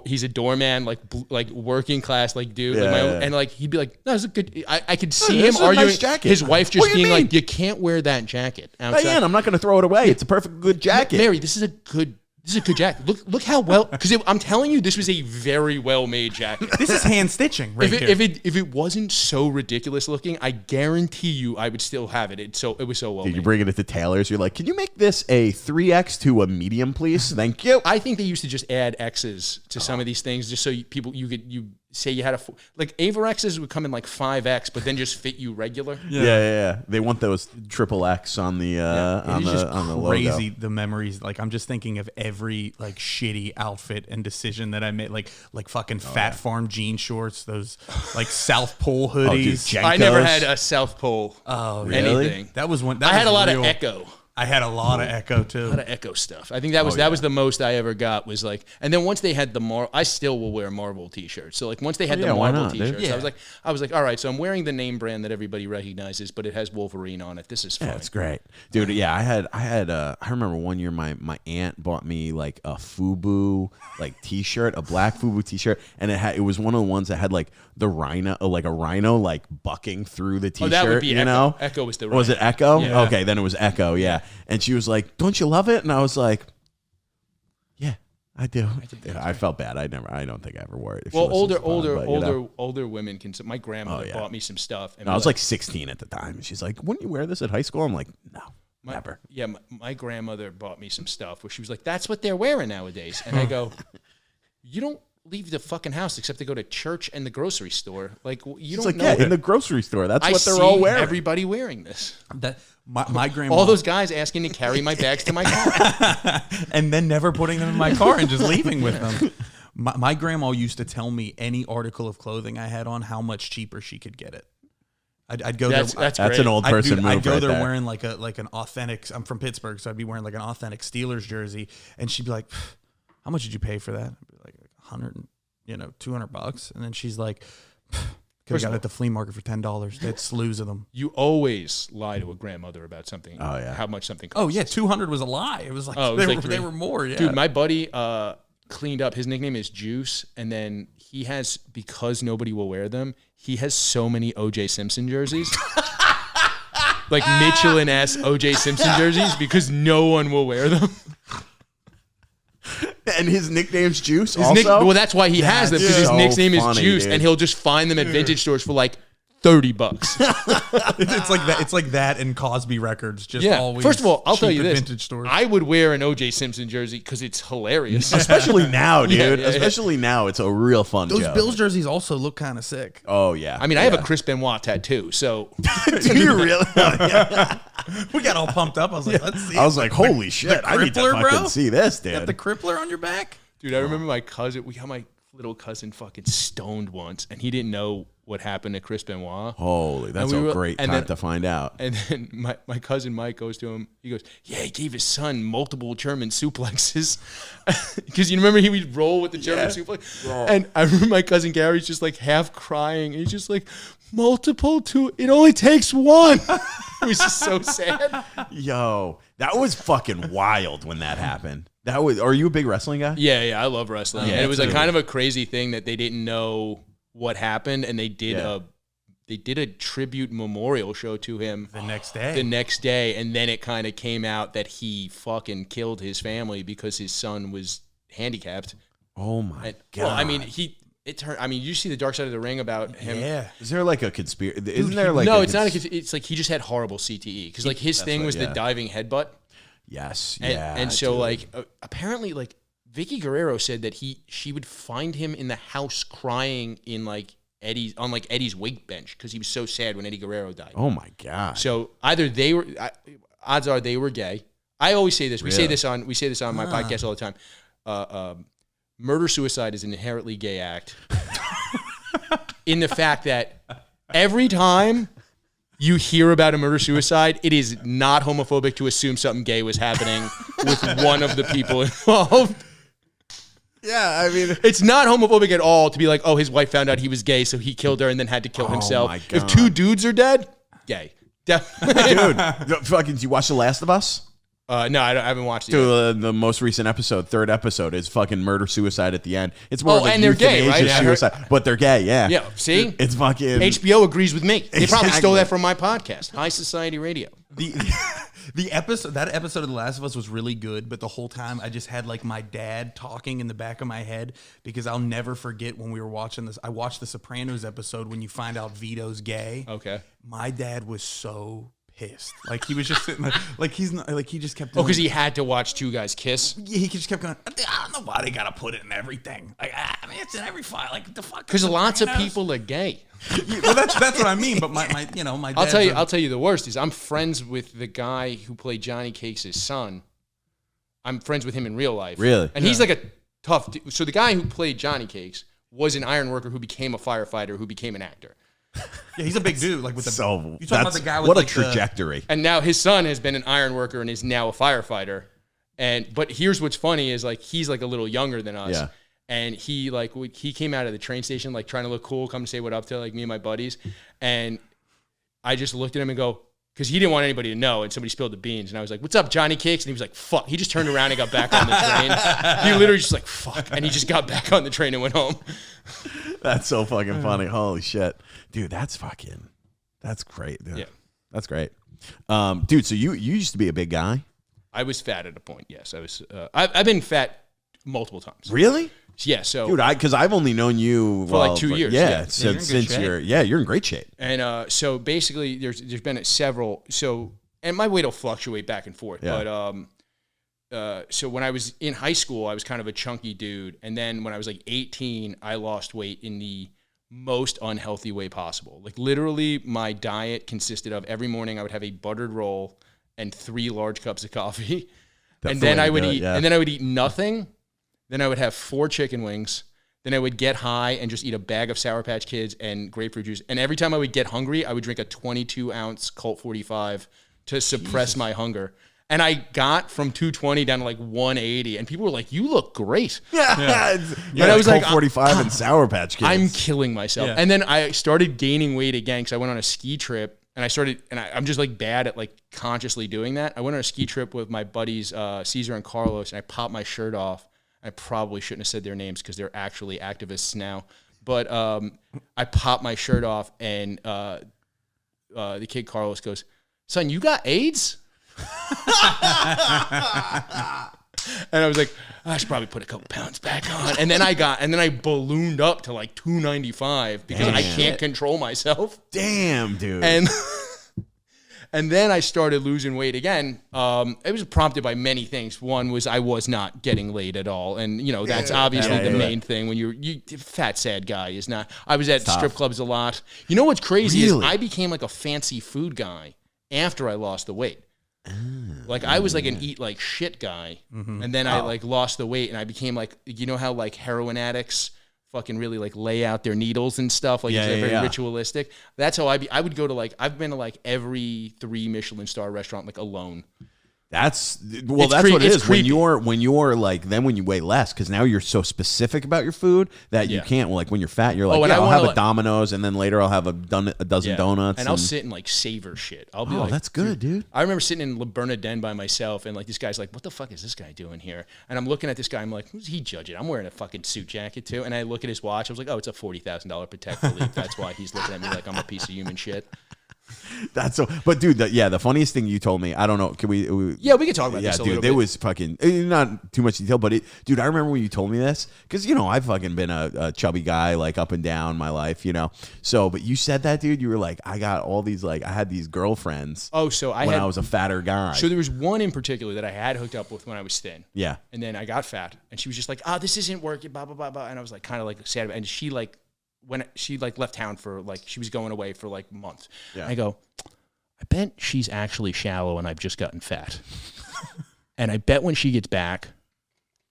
He's a doorman, like working class, like dude, and like he'd be like, "No, it's a good." I could see him arguing. Nice jacket. His wife just being like, "You can't wear that jacket." Diane, I'm not going to throw it away. It's a perfect good jacket. Mary, this is a good jacket. Look how well, because I'm telling you, this was a very well made jacket. This is hand stitching, right here. If it wasn't so ridiculous looking, I guarantee you, I would still have it. It was so well made. You're bringing it to Taylor's. You're like, can you make this a 3X to a medium, please? Thank you. I think they used to just add X's to some of these things, just so you say you had like Avorexes would come in like 5X, but then just fit you regular. Yeah. They want those triple X on the on the logo. Crazy the memories. Like I'm just thinking of every like shitty outfit and decision that I made. Like fucking Fat Farm jean shorts, those like South Pole hoodies. Dude, I never had a South Pole. Oh, really? Anything. That was one. I had a lot of Echo. I had a lot of Echo too. A lot of Echo stuff. I think that was the most I ever got was like, and then once they had I still will wear Marvel t-shirts. So like once they had the Marvel t-shirts, I was like, all right, so I'm wearing the name brand that everybody recognizes, but it has Wolverine on it. This is fun. Yeah, it's great. Dude, yeah, I remember one year my aunt bought me like a FUBU like t-shirt, a black FUBU t-shirt, and it was one of the ones that had like the rhino, like a rhino like bucking through the t-shirt. That would be you Echo. know? Echo was the rhino. Was it Echo? Yeah. Okay, then it was Echo, yeah. And she was like, "Don't you love it?" And I was like, "Yeah, I do." I felt bad. I don't think I ever wore it. Well, older women can. My grandmother bought me some stuff. And I was like 16 at the time. And she's like, "Wouldn't you wear this at high school?" I'm like, "No, never." Yeah, my grandmother bought me some stuff where she was like, "That's what they're wearing nowadays," and I go, "You don't leave the fucking house except to go to church and the grocery store. Like you don't know." Yeah, in the grocery store. That's what they're all wearing. Everybody wearing this. My grandma. All those guys asking to carry my bags to my car. And then never putting them in my car and just leaving with them. My grandma used to tell me any article of clothing I had on, how much cheaper she could get it. I'd go there. That's an old person move. I'd go right there there wearing like an authentic. I'm from Pittsburgh, so I'd be wearing like an authentic Steelers jersey, and she'd be like, "How much did you pay for that?" I'd be like $100, $200, and then she's like, Could have got it at the flea market for $10. They had slews of them. You always lie to a grandmother about something. Oh, yeah. How much something costs. Oh yeah, 200 was a lie. It was like, they were more. Yeah, Dude, my buddy cleaned up. His nickname is Juice, and then he has, because nobody will wear them, he has so many O.J. Simpson jerseys. Like Michelin-esque O.J. Simpson jerseys because no one will wear them. And his nickname's Juice His also? well, that's why he has them, because his so nickname is funny, Juice, dude. and he'll just find them at vintage stores for like $30. it's like that. It's like that and Cosby records. Just Yeah. always. First of all, I'll tell cheap you at this: vintage stores. I would wear an O.J. Simpson jersey because it's hilarious. Especially now, dude. Yeah, yeah. Especially now, it's a real fun Those joke. Bills jerseys also look kind of sick. Oh, yeah. I mean, I have a Chris Benoit tattoo, so Do you really? We got all pumped up. I was like, let's see. I was like, holy shit. I need to crippler, fucking bro? see this, got dude. the crippler on your back. dude, I remember my cousin. We got my little cousin fucking stoned once, and he didn't know what happened to Chris Benoit. Holy, that's And we a were- great and time then- to find out. And then my cousin Mike goes to him. He goes, "Yeah, he gave his son multiple German suplexes because you remember he would roll with the German suplex." And I remember my cousin Gary's just like half crying. He's just like, "Multiple to it only takes one." It was just so sad. Yo, that was fucking wild when that happened. That was. Are you a big wrestling guy? Yeah, I love wrestling. Yeah, And it was too. like kind of a crazy thing that they didn't know what happened, and they did a tribute memorial show to him The next day. the next day, and then it kind of came out that he fucking killed his family because his son was handicapped. Oh my And, god. well, I mean, you see the Dark Side of the Ring about him. Yeah. is there like a conspiracy? Isn't there like? No, it's not. It's like he just had horrible CTE because like his thing what- was yeah. the diving headbutt, Yes. and, Yeah. and so dude. like apparently like Vicky Guerrero said that she would find him in the house crying in like Eddie's weight bench because he was so sad when Eddie Guerrero died. Oh my god. So either they were, odds are they were gay. I always say this. We say Really? this on my podcast all the time. Murder suicide is an inherently gay act. In the fact that every time you hear about a murder suicide, it is not homophobic to assume something gay was happening with one of the people involved. yeah, I mean, It's not homophobic at all to be like, oh, his wife found out he was gay, so he killed her and then had to kill himself. my If God. 2 dudes are dead, gay. Definitely. dude, fucking. Did you watch The Last of Us? No, I haven't watched it yet. Dude, the most recent episode, third episode, is fucking murder suicide at the end. It's more Oh, of a and they're gay, right? euthanasia I heard- suicide, but they're gay. Yeah. Yeah, see? It's fucking. HBO agrees with me. They probably stole Exactly. that from my podcast, High Society Radio. The episode, that episode of The Last of Us was really good, but the whole time I just had like my dad talking in the back of my head because I'll never forget when we were watching this. I watched the Sopranos episode when you find out Vito's gay. Okay. My dad was so pissed. Like he was just sitting there, like he's not, like he just kept. Oh, because he had to watch 2 guys kiss? he just kept going. I don't know why they gotta put it in everything. Like I mean, it's in every file. Like what the fuck. Because lots of Sopranos? people are gay. Well, that's what I mean. But my my. I'll dad's tell you the worst is I'm friends with the guy who played Johnny Cakes' son. I'm friends with him in real life. Really? And he's like a tough dude. So the guy who played Johnny Cakes was an iron worker who became a firefighter who became an actor. Yeah, he's a big dude. Like with the. So You talking about that's the guy with what like a trajectory. And now his son has been an iron worker and is now a firefighter. But here's what's funny is like he's like a little younger than us. Yeah. And he came out of the train station like trying to look cool, come say what up to like me and my buddies. And I just looked at him and go, because he didn't want anybody to know, and somebody spilled the beans. And I was like, "What's up, Johnny Cakes?" And he was like, "Fuck." He just turned around and got back on the train. He literally just like, "Fuck," and he just got back on the train and went home. That's so fucking funny. Holy shit, dude. That's great. Dude. Yeah. That's great. Dude. So you used to be a big guy. I was fat at a point. Yes, I was. I've been fat multiple times. Really? Yeah. So Dude, because I've only known you For like 2 years, Yeah, yeah. since you're in good shape. you're in great shape. And so basically, there's been several. So and my weight will fluctuate back and forth. Yeah. But so when I was in high school, I was kind of a chunky dude, and then when I was like 18, I lost weight in the most unhealthy way possible. Like literally, my diet consisted of every morning I would have a buttered roll and 3 large cups of coffee, That's and the then way I to would do it, eat, yeah. and then I would eat nothing. Then I would have 4 chicken wings. Then I would get high and just eat a bag of Sour Patch Kids and grapefruit juice. And every time I would get hungry, I would drink a 22-ounce Colt 45 to suppress my hunger. And I got from 220 down to like 180, and people were like, "You look great." Yeah. And I was like, 45 and Sour Patch Kids. I'm killing myself. Yeah. And then I started gaining weight again because I went on a ski trip, and I'm just like bad at like consciously doing that. I went on a ski trip with my buddies Caesar and Carlos, and I popped my shirt off. I probably shouldn't have said their names because they're actually activists now. But I popped my shirt off, and the kid Carlos goes, "Son, you got AIDS?" And I was like, I should probably put a couple pounds back on. And then I ballooned up to like 295 because I can't control myself. Damn, dude. And then I started losing weight again. It was prompted by many things. One was I was not getting laid at all. And, you know, that's obviously the main thing when you fat, sad guy is not. I was at strip clubs a lot. You know what's crazy is I became like a fancy food guy after I lost the weight. Like I was like an eat like shit guy, and then I like lost the weight, and I became like, you know how like heroin addicts fucking really like lay out their needles and stuff, like it's very ritualistic. That's how I would go to like, I've been to like every 3 Michelin star restaurant like alone. That's what it is when you're like, then when you weigh less, because now you're so specific about your food that you can't, like when you're fat, you're like, I'll have a Domino's, and then later I'll have a dozen donuts. And I'll sit and like savor shit. I'll be like, that's good, dude. I remember sitting in Le Bernardin by myself, and like this guy's like, what the fuck is this guy doing here? And I'm looking at this guy, I'm like, who's he judging? I'm wearing a fucking suit jacket too. And I look at his watch, I was like, oh, it's a $40,000 Patek Philippe. That's why he's looking at me like I'm a piece of human shit. That's so, but dude, the funniest thing you told me, I don't know, can we yeah, we can talk about this a little bit. It was fucking, not too much detail, but dude, I remember when you told me this, because, you know, I've fucking been a chubby guy, like up and down my life, you know, so, but you said that, dude, you were like, I got all these, like, I had these girlfriends I was a fatter guy. So there was one in particular that I had hooked up with when I was thin. Yeah. And then I got fat, and she was just like, this isn't working, blah, blah, blah, blah, and I was like, kind of like sad, and she like, when she like left town for like, she was going away for like months. Yeah. I go, I bet she's actually shallow and I've just gotten fat. And I bet when she gets back,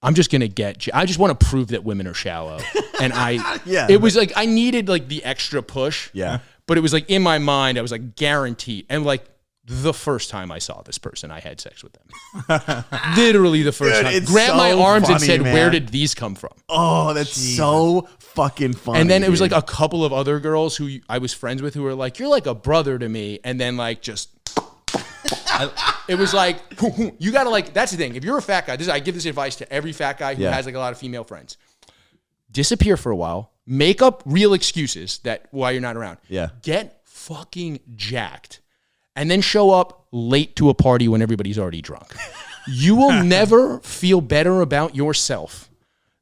I'm just going to I just want to prove that women are shallow. And it was like, I needed like the extra push. Yeah. But it was like in my mind, I was like guaranteed. And like the first time I saw this person, I had sex with them. Literally the first time. Grabbed my arms and said, man, where did these come from? Oh, that's so fucking funny. And then it was like a couple of other girls who I was friends with who were like, you're like a brother to me. And then like just, it was like, you got to like, that's the thing. If you're a fat guy, I give this advice to every fat guy who has like a lot of female friends. Disappear for a while. Make up real excuses that why you're not around. Yeah. Get fucking jacked. And then show up late to a party when everybody's already drunk. You will never feel better about yourself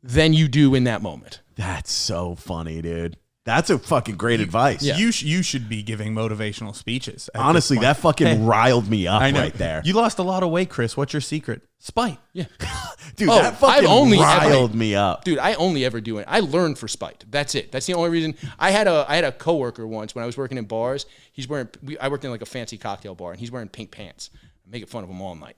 than you do in that moment. That's so funny, dude. That's a fucking great advice. Yeah. You should be giving motivational speeches. Honestly, that fucking riled me up right there. You lost a lot of weight, Chris. What's your secret? Spite. Yeah. Dude, that fucking riled me up. Dude, I only ever do it. I learned for spite. That's it. That's the only reason. I had a coworker once when I was working in bars. I worked in like a fancy cocktail bar, and he's wearing pink pants. I'm making fun of him all night.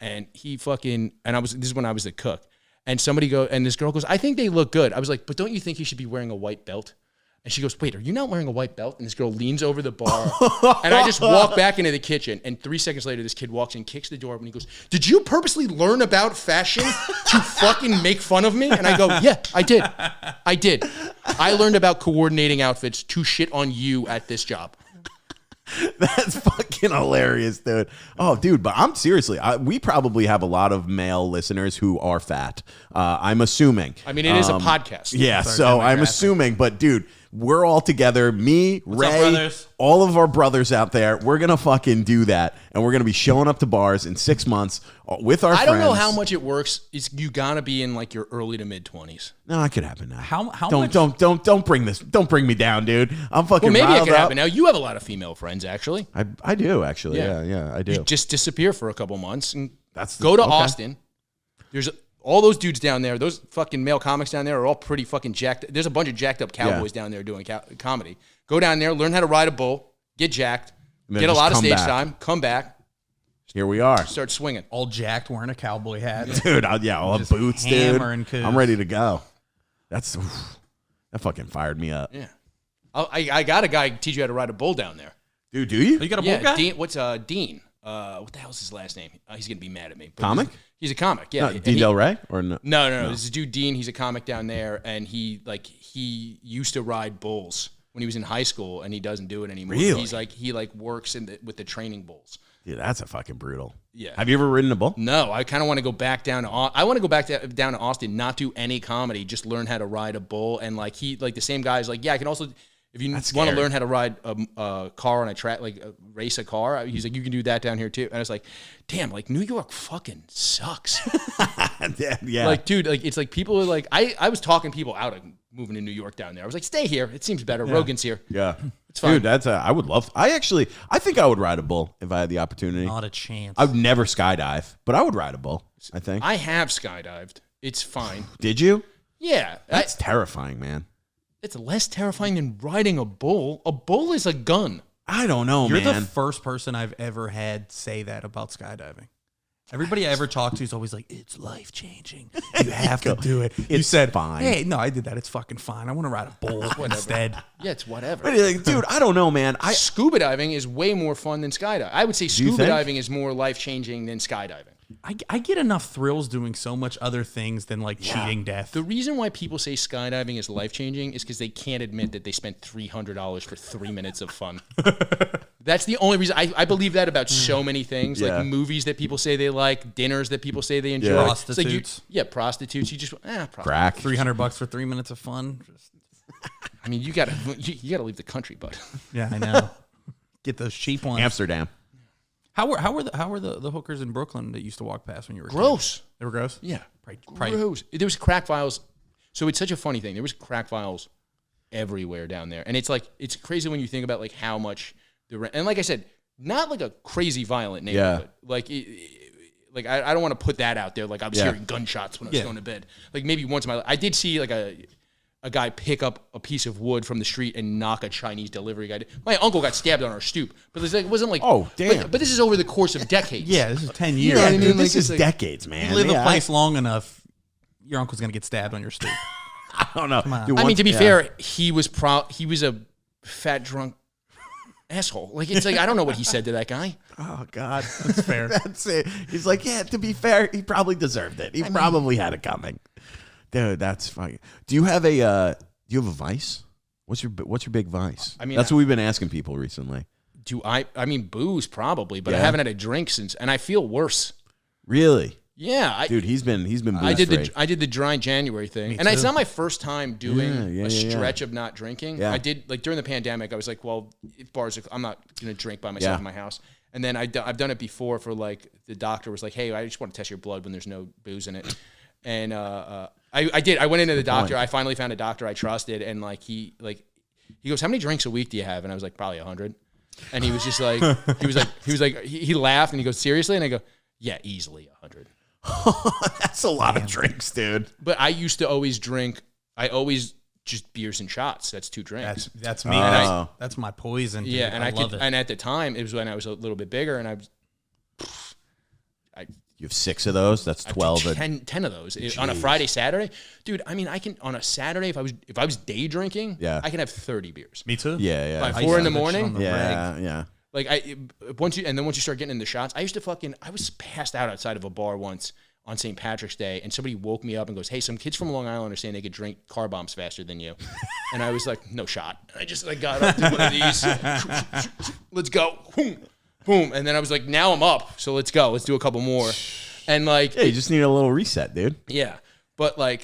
And this is when I was the cook. And this girl goes, I think they look good. I was like, but don't you think you should be wearing a white belt? And she goes, wait, are you not wearing a white belt? And this girl leans over the bar. And I just walk back into the kitchen. And 3 seconds later, this kid walks in, kicks the door up, and he goes, did you purposely learn about fashion to fucking make fun of me? And I go, yeah, I did. I learned about coordinating outfits to shit on you at this job. That's fucking hilarious, dude. Oh, dude, but I'm seriously, we probably have a lot of male listeners who are fat. I'm assuming. I mean, it is a podcast. Yeah, so I'm assuming, but dude, we're all together. Me, Ray, all of our brothers out there. We're going to fucking do that. And we're going to be showing up to bars in 6 months with our friends. I don't know how much it works. You got to be in like your early to mid 20s. No, it could happen now. How much? Don't bring me down, dude. I'm fucking Well, maybe it could up. happen now. You have a lot of female friends, actually. I do, actually. Yeah, I do. You just disappear for a couple months and go to Austin. There's all those dudes down there, those fucking male comics down there are all pretty fucking jacked. There's a bunch of jacked up cowboys down there doing comedy. Go down there, learn how to ride a bull, get jacked, get a lot of stage time, come back. Here we are. Start swinging. All jacked, wearing a cowboy hat. Dude, I'll have boots, dude. I'm ready to go. That fucking fired me up. Yeah. I got a guy teach you how to ride a bull down there. Dude, do you? You got a bull guy? Dean, what's Dean? what the hell's his last name? He's gonna be mad at me. But Comic? He's a comic. Yeah. Dean Del Rey or no? No. This is dude Dean. He's a comic down there, and he used to ride bulls when he was in high school, and he doesn't do it anymore. Really? He works with the training bulls. Dude, that's a fucking brutal. Yeah. Have you ever ridden a bull? No, I kind of want to go back down to. I want to go back down to Austin, not do any comedy, just learn how to ride a bull. And the same guy's like, yeah, I can also. If you want to learn how to ride a car on a track, race a car, he's like, you can do that down here too. And I was like, damn, New York fucking sucks. Yeah. Dude, it's like people are like, I was talking people out of moving to New York down there. I was like, stay here. It seems better. Yeah. Rogan's here. Yeah. It's fine. Dude, I would love, I think I would ride a bull if I had the opportunity. Not a chance. I would never skydive, but I would ride a bull, I think. I have skydived. It's fine. Did you? Yeah. That's terrifying, man. It's less terrifying than riding a bull. A bull is a gun. I don't know, You're man. the first person I've ever had say that about skydiving. Everybody I ever talked to is always like, it's life-changing. You have to do it. You said, fine. Hey, no, I did that. It's fucking fine. I want to ride a bull instead. Yeah, it's whatever. But dude, I don't know, man. Scuba diving is way more fun than skydiving. I would say scuba diving is more life-changing than skydiving. I get enough thrills doing so much other things than cheating death. The reason why people say skydiving is life-changing is because they can't admit that they spent $300 for 3 minutes of fun. That's the only reason. I believe that about so many things, like movies that people say they like, dinners that people say they enjoy. Yeah. Prostitutes. Prostitutes. You just crack. $300 for 3 minutes of fun. I mean, you gotta leave the country, bud. Yeah, I know. Get those cheap ones. Amsterdam. How were the hookers in Brooklyn that used to walk past when you were Gross? Kids? They were gross. Yeah, Probably. gross. There was crack vials. So it's such a funny thing. There was crack vials everywhere down there, and it's crazy when you think about how much the rent. And like I said, not like a crazy violent neighborhood. Yeah. I don't want to put that out there. I was hearing gunshots when I was going to bed. Maybe once in my life, I did see a guy pick up a piece of wood from the street and knock a Chinese delivery guy. My uncle got stabbed on our stoop, but it wasn't like, oh damn. But this is over the course of decades. Yeah, this is 10 years. You know what I mean? Dude, this is decades, man. You live a place long enough, your uncle's gonna get stabbed on your stoop. I don't know. Come on. Dude, I mean, to be fair, he was a fat drunk asshole. I don't know what he said to that guy. Oh God, That's fair. That's it. He's like, yeah. To be fair, he probably deserved it. He probably had it coming. Dude, that's funny. Do you have a vice? What's your big vice? I mean, that's what we've been asking people recently. I mean, booze probably, but I haven't had a drink since, and I feel worse. Really? Yeah, dude, he's been booze free. I did the dry January thing, and it's not my first time doing a stretch of not drinking. Yeah. I did during the pandemic. I was like, well, if bars, I'm not gonna drink by myself in my house. And then I've done it before for the doctor was like, hey, I just want to test your blood when there's no booze in it, and I did. I went into the doctor. I finally found a doctor I trusted, and he goes, how many drinks a week do you have? And I was like, probably 100. And he was just like, he laughed and he goes, seriously? And I go, yeah, easily 100. That's a lot of drinks, dude. But I used to always drink. I always just beers and shots. That's 2 drinks. That's me. That's my poison. Dude. Yeah, and I love it. And at the time, it was when I was a little bit bigger, and You have 6 of those. That's 12. 10 of those on a Friday, Saturday, dude. I mean, I can on a Saturday if I was day drinking. Yeah. I can have 30 beers. Me too. Yeah. By 4 in the morning. Yeah. Once you start getting in the shots, I was passed out outside of a bar once on St. Patrick's Day, and somebody woke me up and goes, hey, some kids from Long Island are saying they could drink car bombs faster than you. And I was like, no shot. And I just got up to one of these. Let's go. Boom. Boom. And then I was like, now I'm up. So let's go. Let's do a couple more. And yeah, you just need a little reset, dude. Yeah. But I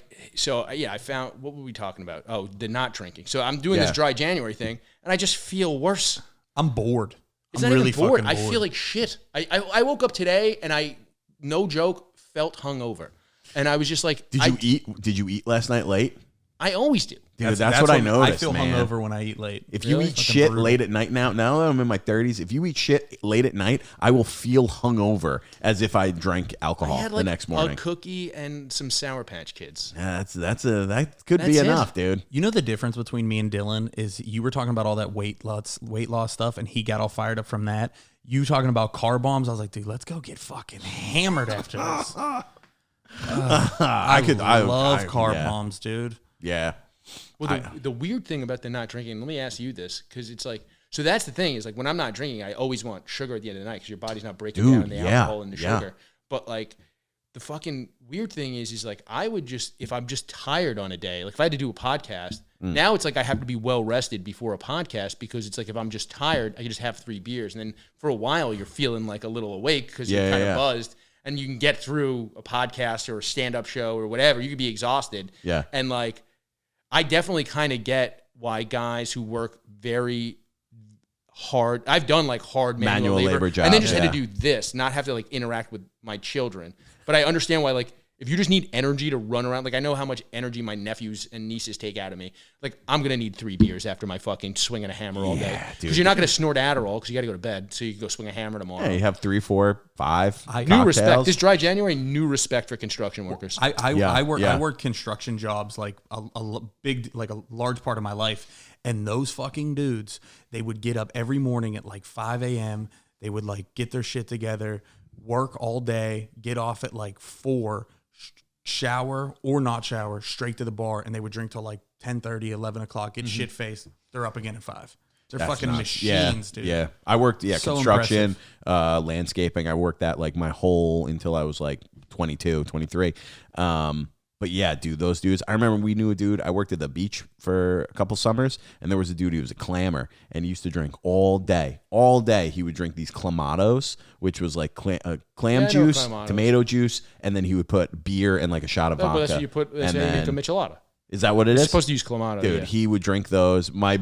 found, what were we talking about? Oh, the not drinking. So I'm doing this dry January thing, and I just feel worse. I'm bored. It's not even bored. I feel like shit. I woke up today and I, no joke, felt hungover. And I was just like, Did you eat last night late? I always do. Dude, that's what I noticed, I feel hungover when I eat late. If you eat shit late at night, now that I'm in my 30s, if you eat shit late at night, I will feel hungover as if I drank alcohol the next morning. A cookie and some Sour Patch Kids. Yeah, that could be enough, dude. You know the difference between me and Dylan is you were talking about all that weight loss stuff, and he got all fired up from that. You talking about car bombs? I was like, dude, let's go get fucking hammered after this. I love car bombs, dude. Yeah. Well, the weird thing about the not drinking, let me ask you this, because it's So that's the thing is like when I'm not drinking, I always want sugar at the end of the night because your body's not breaking Dude, down the yeah, alcohol and the sugar. But like the fucking weird thing is like I would just, if I'm just tired on a day, like if I had to do a podcast, now it's like I have to be well rested before a podcast because it's like if I'm just tired, I can just have 3 beers. And then for a while, you're feeling like a little awake because you're kind of buzzed and you can get through a podcast or a stand-up show or whatever. You could be exhausted. Yeah. And like I definitely kind of get why guys who work very hard, I've done like hard manual labor jobs, and then just had to do this, not have to like interact with my children. But I understand why, like, if you just need energy to run around, like I know how much energy my nephews and nieces take out of me. Like I'm going to need 3 beers after my fucking swinging a hammer all day. Because you're not going to snort Adderall because you got to go to bed. So you can go swing a hammer tomorrow. Yeah, you have 3, 4, 5 New respect. This dry January, new respect for construction workers. I worked construction jobs like a large part of my life. And those fucking dudes, they would get up every morning at like 5 a.m. They would like get their shit together, work all day, get off at like 4, shower or not shower, straight to the bar, and they would drink till like 10:30, 11 o'clock, get shit faced. They're up again at 5. They're fucking machines, dude. Yeah, I worked So construction, landscaping. I worked that like my whole until I was like 22, 23. But yeah, dude, those dudes. I remember we knew a dude. I worked at the beach for a couple summers, and there was a dude who was a clammer, and he used to drink all day. All day, he would drink these clamatos, which was like clam juice, tomato juice, and then he would put beer and like a shot of vodka. But that's what you put. That's how you make a michelada. Is that what it is? You're supposed to use clamato, dude. He would drink those. My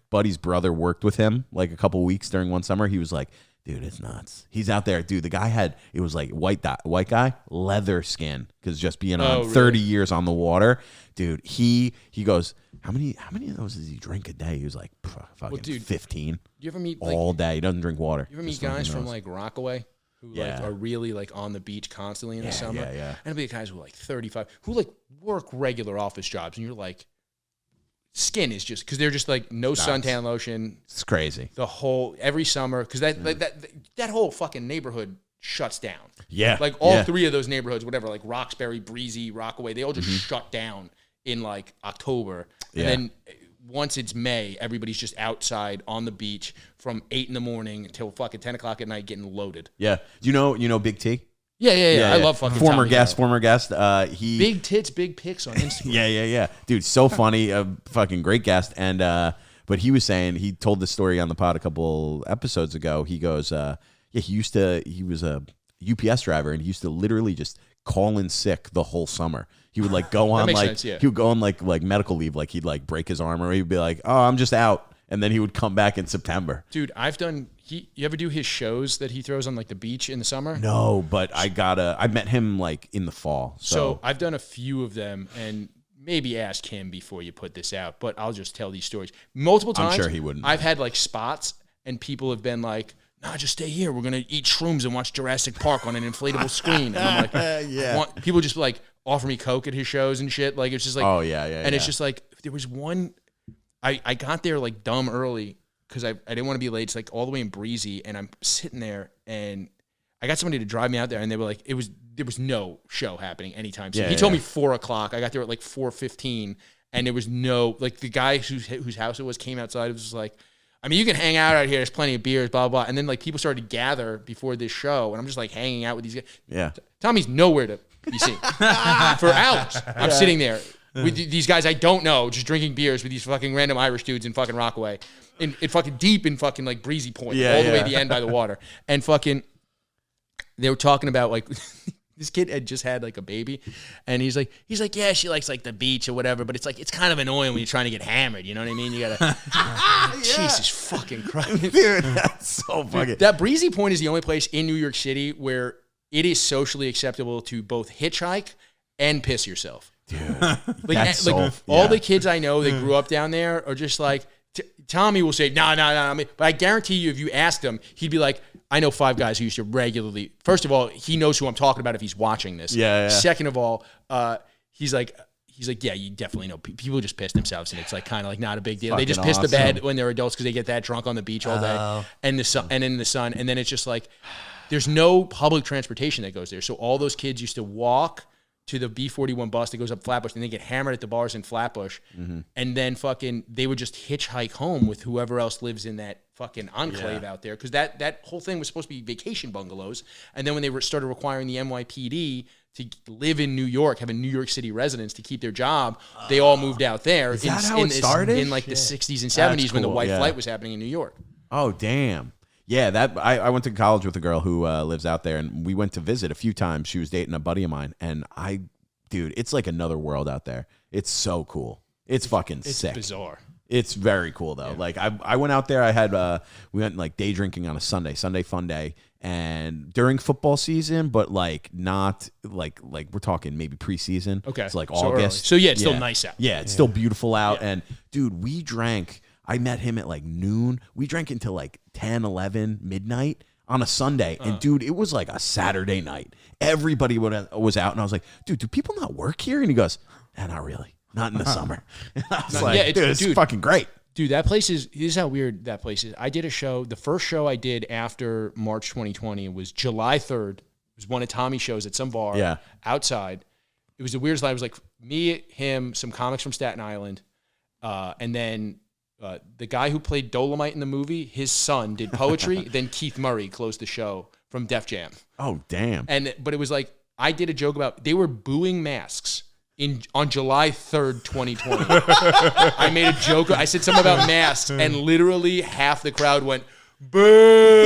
buddy's brother worked with him like a couple weeks during one summer. He was like, dude, it's nuts. He's out there, dude. The guy it was like white guy, leather skin, because just being on 30 years on the water, dude. He goes, how many of those does he drink a day? He was like, fucking 15. You ever meet all day? He doesn't drink water. You ever meet guys from like Rockaway who like are really like on the beach constantly in the summer? Yeah. And it'll be guys who are like 35 who like work regular office jobs, and you're like, skin is just because they're just like no suntan lotion. It's crazy. Every summer because that whole fucking neighborhood shuts down. Yeah, like all 3 of those neighborhoods, whatever, like Roxbury, Breezy, Rockaway, they all just shut down in like October, and then once it's May, everybody's just outside on the beach from 8 in the morning until fucking 10 o'clock at night getting loaded. Yeah, you know Big T. Yeah. I love fucking former Tommy guest. He big tits, big pics on Instagram. yeah. Dude, so funny, fucking great guest. And but he was saying, he told this story on the pod a couple episodes ago. He goes, he was a UPS driver, and he used to literally just call in sick the whole summer. He would like go on like he would go on like medical leave, like he'd like break his arm, or he'd be like, oh, I'm just out. And then he would come back in September. Dude, you ever do his shows that he throws on like the beach in the summer? No, but I met him like in the fall. So I've done a few of them, and maybe ask him before you put this out, but I'll just tell these stories. Multiple times. I'm sure he wouldn't. I've had like spots, and people have been like, nah, just stay here. We're going to eat shrooms and watch Jurassic Park on an inflatable screen. And I'm like, people just like offer me Coke at his shows and shit. Like, it's just like, oh, yeah. And it's just like, there was one, I got there like dumb early because I didn't want to be late. It's like all the way in Breezy, and I'm sitting there, and I got somebody to drive me out there, and they were like, there was no show happening anytime soon. He told me 4 o'clock. I got there at like 4:15, and there was no, like the guy whose house it was came outside. It was just like, I mean, you can hang out here. There's plenty of beers, blah, blah. And then like people started to gather before this show, and I'm just like hanging out with these guys. Yeah. Tommy's nowhere to be seen for hours. I'm sitting there with these guys I don't know, just drinking beers with these fucking random Irish dudes in fucking Rockaway, in fucking deep in fucking like Breezy Point, all the way to the end by the water. And fucking, they were talking about like, this kid had just had like a baby, and he's like, yeah, she likes like the beach or whatever, but it's like, it's kind of annoying when you're trying to get hammered. You know what I mean? You gotta, Jesus fucking Christ. Dude, that's so fucking. That Breezy Point is the only place in New York City where it is socially acceptable to both hitchhike and piss yourself. Dude, all the kids I know that grew up down there are just like, Tommy will say, no, but I guarantee you, if you asked him, he'd be like, I know 5 guys who used to regularly. First of all, he knows who I'm talking about if he's watching this. Yeah. Second of all, he's like, yeah, you definitely know. People just piss themselves, and it's like kind of like not a big deal. They just piss the bed when they're adults because they get that drunk on the beach all day and in the sun, and then it's just like there's no public transportation that goes there. So all those kids used to walk to the B41 bus that goes up Flatbush, and they get hammered at the bars in Flatbush, and then fucking they would just hitchhike home with whoever else lives in that fucking enclave out there, because that whole thing was supposed to be vacation bungalows. And then when they started requiring the NYPD to live in New York, have a New York City residence to keep their job, they all moved out there. Is that how it started? In like the 60s and 70s when the white flight was happening in New York. Oh, damn. Yeah, I went to college with a girl who lives out there, and we went to visit a few times. She was dating a buddy of mine, and dude, it's like another world out there. It's so cool. It's fucking sick. It's bizarre. It's very cool though. Yeah. Like I went out there. I had we went like day drinking on a Sunday fun day, and during football season, but like not like we're talking maybe preseason. Okay, it's like so August. So yeah, it's still nice out. Yeah, it's still beautiful out. And dude, we drank. I met him at like noon. We drank until like 10, 11, midnight on a Sunday. And dude, it was like a Saturday night. Everybody was out, and I was like, dude, do people not work here? And he goes, not really. Not in the summer. I was like, dude, it's fucking great. Dude, that place is, this is how weird that place is. I did a show, the first show I did after March 2020 was July 3rd. It was one of Tommy's shows at some bar outside. It was the weirdest night. It was like me, him, some comics from Staten Island, and then the guy who played Dolomite in the movie, his son did poetry. Then Keith Murray closed the show from Def Jam. Oh, damn. But it was like, I did a joke about, they were booing masks. On July 3rd, 2020, I made a joke. I said something about masks, and literally half the crowd went, boo.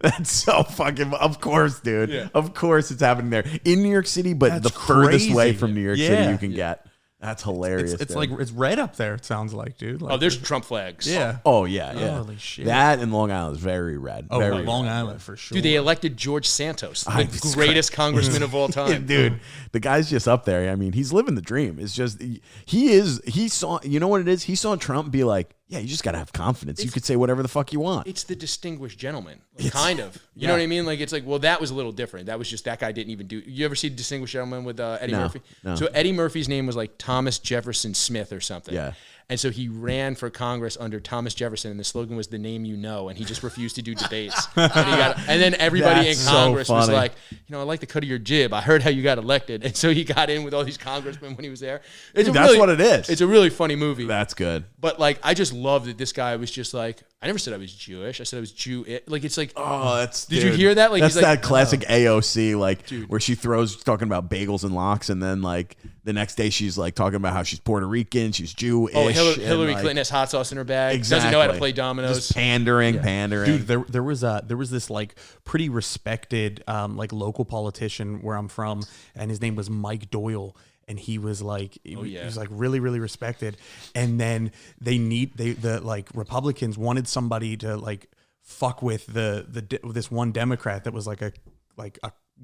That's so fucking, of course, dude. Yeah. Of course it's happening there. In New York City, but That's the furthest crazy. way from New York City Yeah. you can get. That's hilarious. It's dude. like it's red up there. It sounds like, dude. Like, There's Trump flags. yeah. Oh, yeah. Holy shit. That and Long Island is very red. Oh, very Long red. Island for sure. Dude, they elected George Santos, the greatest congressman of all time. Dude, the guy's just up there. I mean, he's living the dream. It's just, he saw, you know what it is? He saw Trump be like, yeah, you just got to have confidence. You could say whatever the fuck you want. It's the distinguished gentleman, kind of. You know what I mean? Like, it's like, well, that was a little different. That was just, that guy didn't even do. You ever see Distinguished Gentleman with Eddie Murphy? No. So Eddie Murphy's name was like Thomas Jefferson Smith or something. Yeah. And so he ran for Congress under Thomas Jefferson, and the slogan was "The name you know," and he just refused to do debates. And then everybody That's in so Congress was funny. like, I like the cut of your jib. I heard how you got elected, and so he got in with all these congressmen when he was there. That's what it is. It's a really funny movie. That's good. But like, I just love that this guy was just like, I never said I was Jewish. I said I was Jew. Like, it's like, Oh, that's. Did you hear that? Like, that's he's like, that classic AOC, like where she throws talking about bagels and lox, and then like the next day she's like talking about how she's Puerto Rican, she's Jewish. Hillary like, Clinton has hot sauce in her bag. Exactly. Doesn't know how to play dominoes. Just pandering. Dude, there was this like pretty respected like local politician where I'm from, and his name was Mike Doyle. And he was like, he was like really, really respected. And then the like Republicans wanted somebody to like fuck with this one Democrat that was like a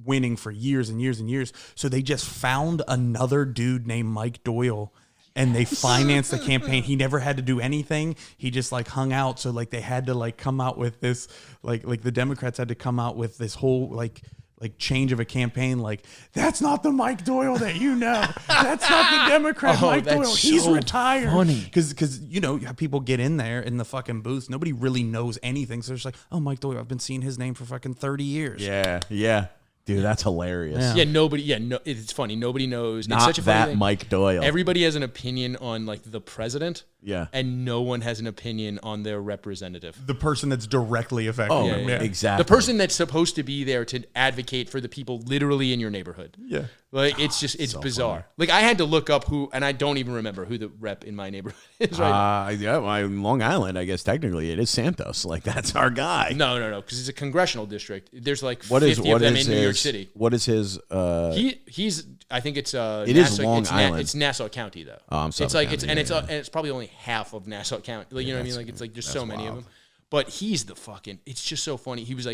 winning for years and years and years. So they just found another dude named Mike Doyle, and they financed the campaign. He never had to do anything. He just like hung out. So like they had to like come out with this like the Democrats had to come out with this whole like change of a campaign, like that's not the Mike Doyle that you know. That's not the Democrat Mike Doyle. He's so retired. funny. Because you know people get in there in the fucking booth. Nobody really knows anything. So it's like, oh, Mike Doyle. I've been seeing his name for fucking 30 years. Yeah. Dude, that's hilarious. Yeah. It's funny. Nobody knows. Not it's such a funny that thing. Mike Doyle. Everybody has an opinion on like the president. Yeah. And no one has an opinion on their representative. The person that's directly affected. Oh, him. exactly. The person that's supposed to be there to advocate for the people literally in your neighborhood. Yeah. Like, it's just, it's so bizarre. funny. Like, I had to look up who, and I don't even remember who the rep in my neighborhood is right Long Island, I guess technically it is Santos. Like that's our guy. now. No, because it's a congressional district. There's like What 50 is of them his, in New York City. What is his? He's. I think it's. It is Long Island. It's Nassau County though. Oh, I'm sorry. It's like and it's probably only half of Nassau County. Like, you know what I mean? Like it's like there's so many of them. But he's the fucking. It's just so funny. He was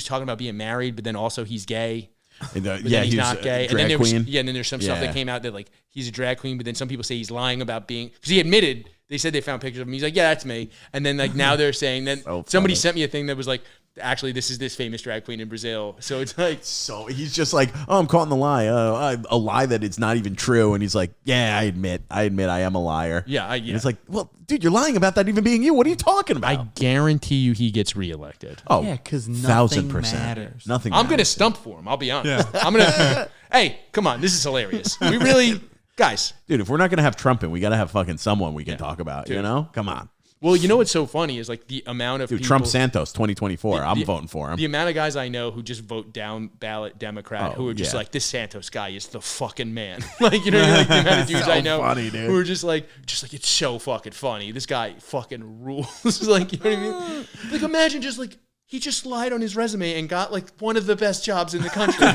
talking about being married, but then also he's gay. But Then he's not gay. And then queen. and then there's some stuff that came out that like he's a drag queen, but then some people say he's lying about being, because he admitted, they said they found pictures of him. He's like, yeah, that's me. And then like now they're saying that somebody sent me a thing that was like, actually this is this famous drag queen in Brazil. So it's like, so he's just like, oh, I'm caught in the lie, a lie that it's not even true. And he's like, yeah, I admit I am a liar. Yeah. And it's like, well, dude, you're lying about that even being you. What are you talking about? I guarantee you he gets reelected. Oh, Yeah, 'cause nothing 1,000%. matters. Nothing. I'm going to matters. stump for him. I'll be honest. I'm going to, hey, come on. This is hilarious. We really, guys. Dude, if we're not gonna have Trump in, we gotta have fucking someone we can talk about. You know, come on. Well, you know what's so funny is like the amount of Dude, people, Trump Santos 2024. I'm voting for him. the amount of guys I know who just vote down ballot Democrat who are just yeah. like, this Santos guy is the fucking man. Like, you know, like the amount of dudes So I know funny, dude. who are just like it's so fucking funny. This guy fucking rules. Like, you know what I mean? Like, imagine just like he just lied on his resume and got like one of the best jobs in the country.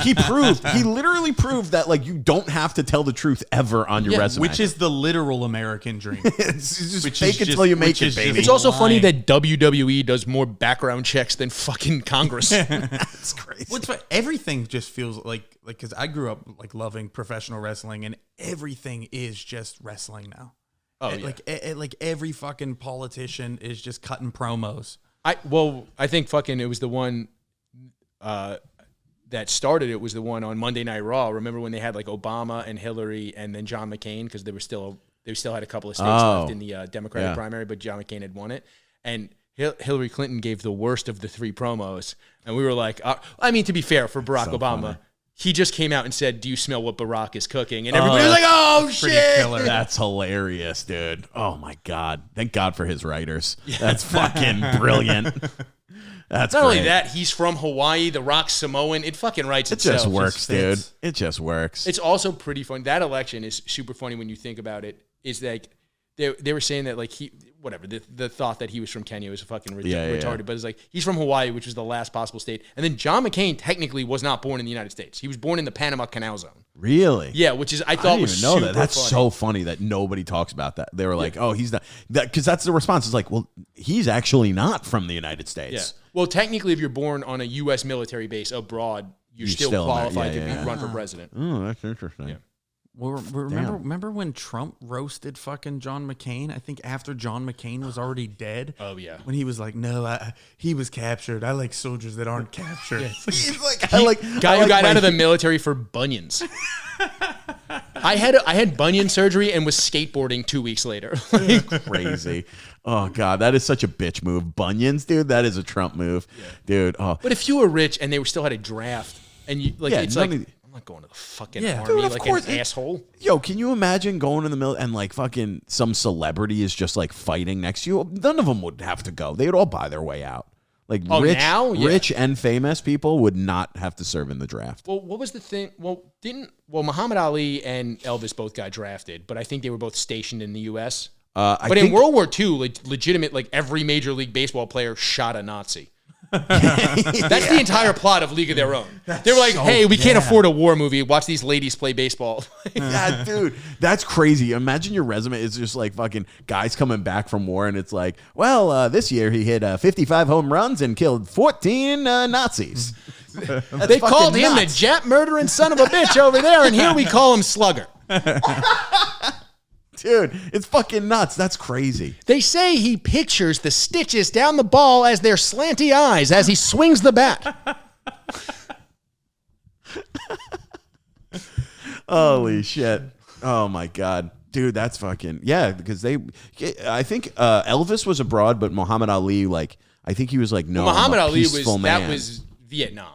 He literally proved that like you don't have to tell the truth ever on your resume. Which is the literal American dream. it's just Which fake is it till you make which it, is just baby. It's also funny lying. that WWE does more background checks than fucking Congress. That's crazy. What's everything just feels like because I grew up like loving professional wrestling, and everything is just wrestling now. Oh, yeah. Like every fucking politician is just cutting promos. I think fucking it was the one that started it was the one on Monday Night Raw. Remember when they had like Obama and Hillary and then John McCain because they still had a couple of states left in the Democratic primary, but John McCain had won it. And Hillary Clinton gave the worst of the three promos, and we were like, I mean, to be fair for Barack Obama. funny. He just came out and said, "Do you smell what Barack is cooking?" And everybody was like, "Oh Pretty shit!" killer. That's hilarious, dude. Oh my God. Thank God for his writers. That's fucking brilliant. That's Not only great. that, he's from Hawaii. The Rock's Samoan. It fucking writes It itself. just works, just dude. fits. It just works. It's also pretty fun. That election is super funny when you think about it. Is like they were saying that like the thought that he was from Kenya was fucking retarded. But it's like he's from Hawaii, which is the last possible state. And then John McCain technically was not born in the United States. He was born in the Panama Canal Zone. Really? Yeah, which is I I thought didn't was even know super that. That's funny. so funny that nobody talks about that. They were like, "Oh, he's not," because that's the response. It's like, well, he's actually not from the United States. Yeah. Well, technically, if you're born on a U.S. military base abroad, you're still still qualified yeah, to run for president. Oh, that's interesting. Yeah. Well, remember when Trump roasted fucking John McCain? I think after John McCain was already dead. Oh, yeah. When he was like, "No, he was captured. I like soldiers that aren't captured." He's like, I like Guy I who like got my- out of the military for bunions. I had bunion surgery and was skateboarding 2 weeks later. crazy. Oh God, that is such a bitch move. Bunions, dude. That is a Trump move, dude. Oh, But if you were rich and they were still had a draft, and you like, Yeah, it's none like of the- I'm not going to the fucking Yeah. army Dude, of like course, an asshole. yo, can you imagine going in the middle and like fucking some celebrity is just like fighting next to you? None of them would have to go. They would all buy their way out. Like Oh, rich, now? Yeah. rich and famous people would not have to serve in the draft. Well, what was the thing? Well, Muhammad Ali and Elvis both got drafted, but I think they were both stationed in the U.S. I But in think- World War II, legitimate, like every Major League Baseball player shot a Nazi. That's the entire plot of League of Their Own. They were like, "Hey, we can't afford a war movie. Watch these ladies play baseball." Yeah, dude, that's crazy. Imagine your resume is just like fucking guys coming back from war, and it's like, well, this year he hit 55 home runs and killed 14 Nazis. They called him the Jap murdering son of a bitch over there, and here we call him Slugger. Dude, it's fucking nuts. That's crazy. They say he pictures the stitches down the ball as their slanty eyes as he swings the bat. Holy shit. Oh my God. Dude, that's fucking, yeah, because I think Elvis was abroad, but Muhammad Ali, like, I think he was like, no, Muhammad I'm a Ali peaceful man. that was Vietnam.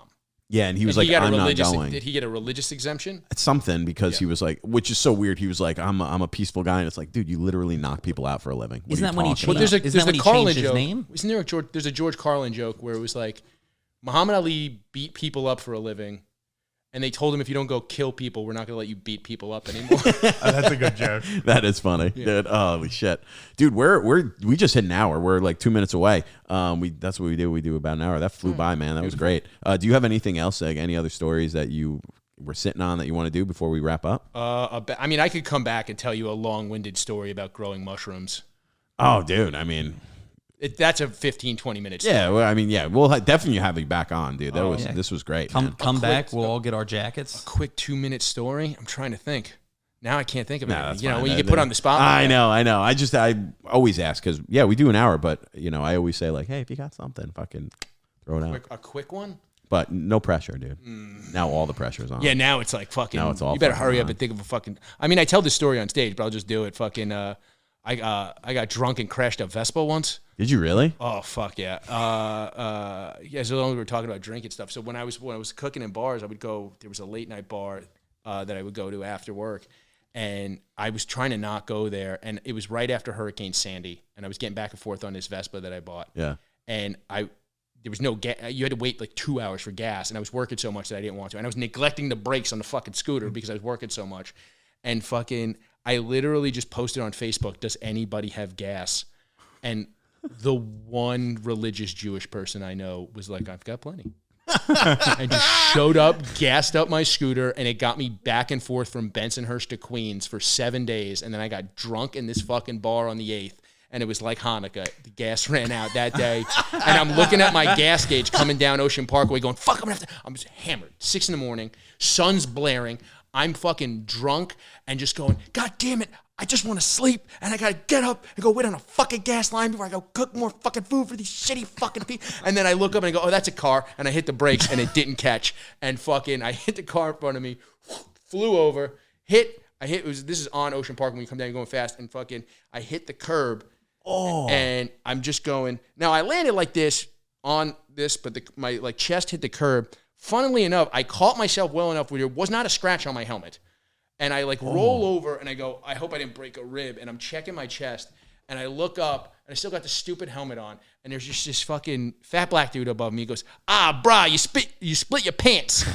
Yeah, and he was And like, he got I'm a not religious. going. Did he get a religious exemption? Something because he was like, which is so weird. He was like, I'm a peaceful guy, and it's like, dude, you literally knock people out for a living. What Isn't are you that when he talking changed- about? Isn't There's that when the he Carlin changed his joke. name? Isn't there there's a George Carlin joke where it was like Muhammad Ali beat people up for a living, and they told him if you don't go kill people, we're not going to let you beat people up anymore. That's a good joke. That is funny, dude. Holy shit, dude. We just hit an hour. We're like 2 minutes away. That's what we do. We do about an hour. That flew by, man. That was great. Do you have anything else? Like any other stories that you were sitting on that you want to do before we wrap up? I mean, I could come back and tell you a long-winded story about growing mushrooms. Oh, dude. I mean, That's a 15, 20 minute story. yeah. Well, I mean, yeah. We'll definitely have you back on, dude. This was great. man. Come back. We'll all get our jackets. Quick 2 minute story. I'm trying to think. Now I can't think of No, it. that's You know, fine. when you get put on the spot. like I that. know. I always ask because we do an hour, but I always say like, hey, if you got something, fucking throw it out. A quick one? But no pressure, dude. Now all the pressure's on. Yeah, now it's like fucking. Now it's all you better fucking hurry up on. and think of a fucking. I mean, I tell this story on stage, but I'll just do it. Fucking. I got drunk and crashed a Vespa once. Did you really? Oh fuck yeah. Yeah. So long as we were talking about drinking stuff. So when I was cooking in bars, I would go. There was a late night bar that I would go to after work, And I was trying to not go there, and it was right after Hurricane Sandy, and I was getting back and forth on this Vespa that I bought. Yeah. And there was no gas. You had to wait like 2 hours for gas, and I was working so much that I didn't want to. And I was neglecting the brakes on the fucking scooter because I was working so much. And I literally just posted on Facebook, does anybody have gas? And the one religious Jewish person I know was like, I've got plenty. I just showed up, gassed up my scooter, and it got me back and forth from Bensonhurst to Queens for 7 days. And then I got drunk in this fucking bar on the 8th. And it was like Hanukkah. The gas ran out that day. And I'm looking at my gas gauge coming down Ocean Parkway going, fuck, I'm just hammered. 6 a.m, sun's blaring. I'm fucking drunk and just going, God damn it, I just want to sleep, and I got to get up and go wait on a fucking gas line before I go cook more fucking food for these shitty fucking people. And then I look up and I go, oh, that's a car, and I hit the brakes, and it didn't catch. And fucking, I hit the car in front of me, flew over, this is on Ocean Park when you come down, you're going fast, and fucking, I hit the curb, and I'm just going, now I landed like this on this, but my like chest hit the curb. Funnily enough, I caught myself well enough where there was not a scratch on my helmet. And I like roll over and I go, I hope I didn't break a rib. And I'm checking my chest and I look up and I still got the stupid helmet on. And there's just this fucking fat black dude above me. He goes, brah, you split your pants. And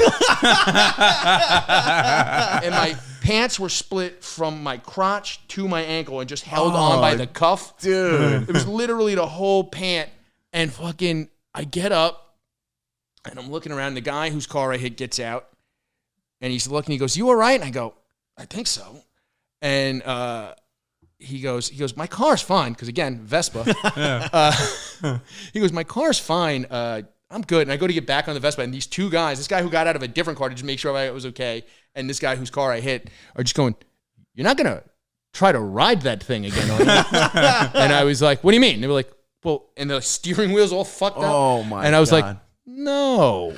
my pants were split from my crotch to my ankle and just held on by the cuff. Dude. It was literally the whole pant. And fucking, I get up and I'm looking around. The guy whose car I hit gets out. And he's looking, he goes, you all right? And I go, I think so. And he goes, my car's fine. Because again, Vespa. He goes, my car's fine. I'm good. And I go to get back on the Vespa. And these two guys, this guy who got out of a different car to just make sure I was okay, and this guy whose car I hit, are just going, you're not going to try to ride that thing again, are you? And I was like, what do you mean? And they were like, well, and the steering wheel's all fucked up. Oh, my God. And I was like, no.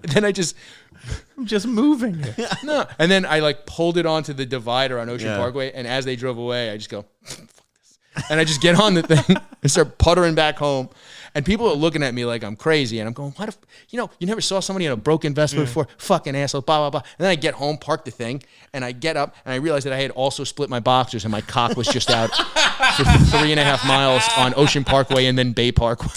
Then I'm just moving. No. And then I like pulled it onto the divider on Ocean Parkway. And as they drove away, I just go, fuck this. And I just get on the thing and start puttering back home. And people are looking at me like I'm crazy. And I'm going, what if, you never saw somebody in a broken Vespa before? Fucking asshole, blah, blah, blah. And then I get home, park the thing, and I get up and I realize that I had also split my boxers and my cock was just out for 3.5 miles on Ocean Parkway and then Bay Parkway.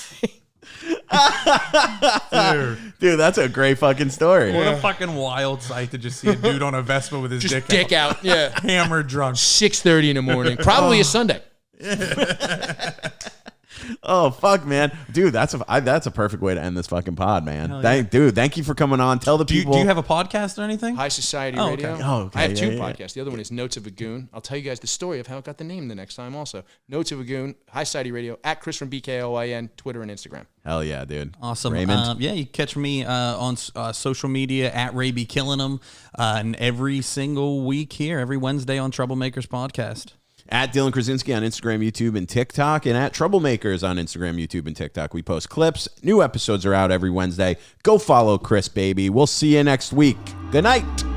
Dude, that's a great fucking story. What a fucking wild sight to just see a dude on a Vespa with his Just dick out. Yeah. Hammered drunk. 6:30 in the morning. Probably a Sunday. Oh, fuck, man. Dude, that's a perfect way to end this fucking pod, man. Thank you for coming on. Tell the people. Do you have a podcast or anything? High Society okay. Radio. Oh, okay. I have two Yeah. podcasts. The other one is Notes of a Goon. I'll tell you guys the story of how it got the name the next time also. Notes of a Goon, High Society Radio, at Chris from BKOIN, Twitter and Instagram. Hell yeah, dude. Awesome. Raymond? You can catch me on social media at Ray B Killing 'em, and every single week here, every Wednesday on Troublemakers Podcast. At Dylan Krasinski on Instagram, YouTube, and TikTok, and at Troublemakers on Instagram, YouTube, and TikTok. We post clips. New episodes are out every Wednesday. Go follow Chris, baby. We'll see you next week. Good night.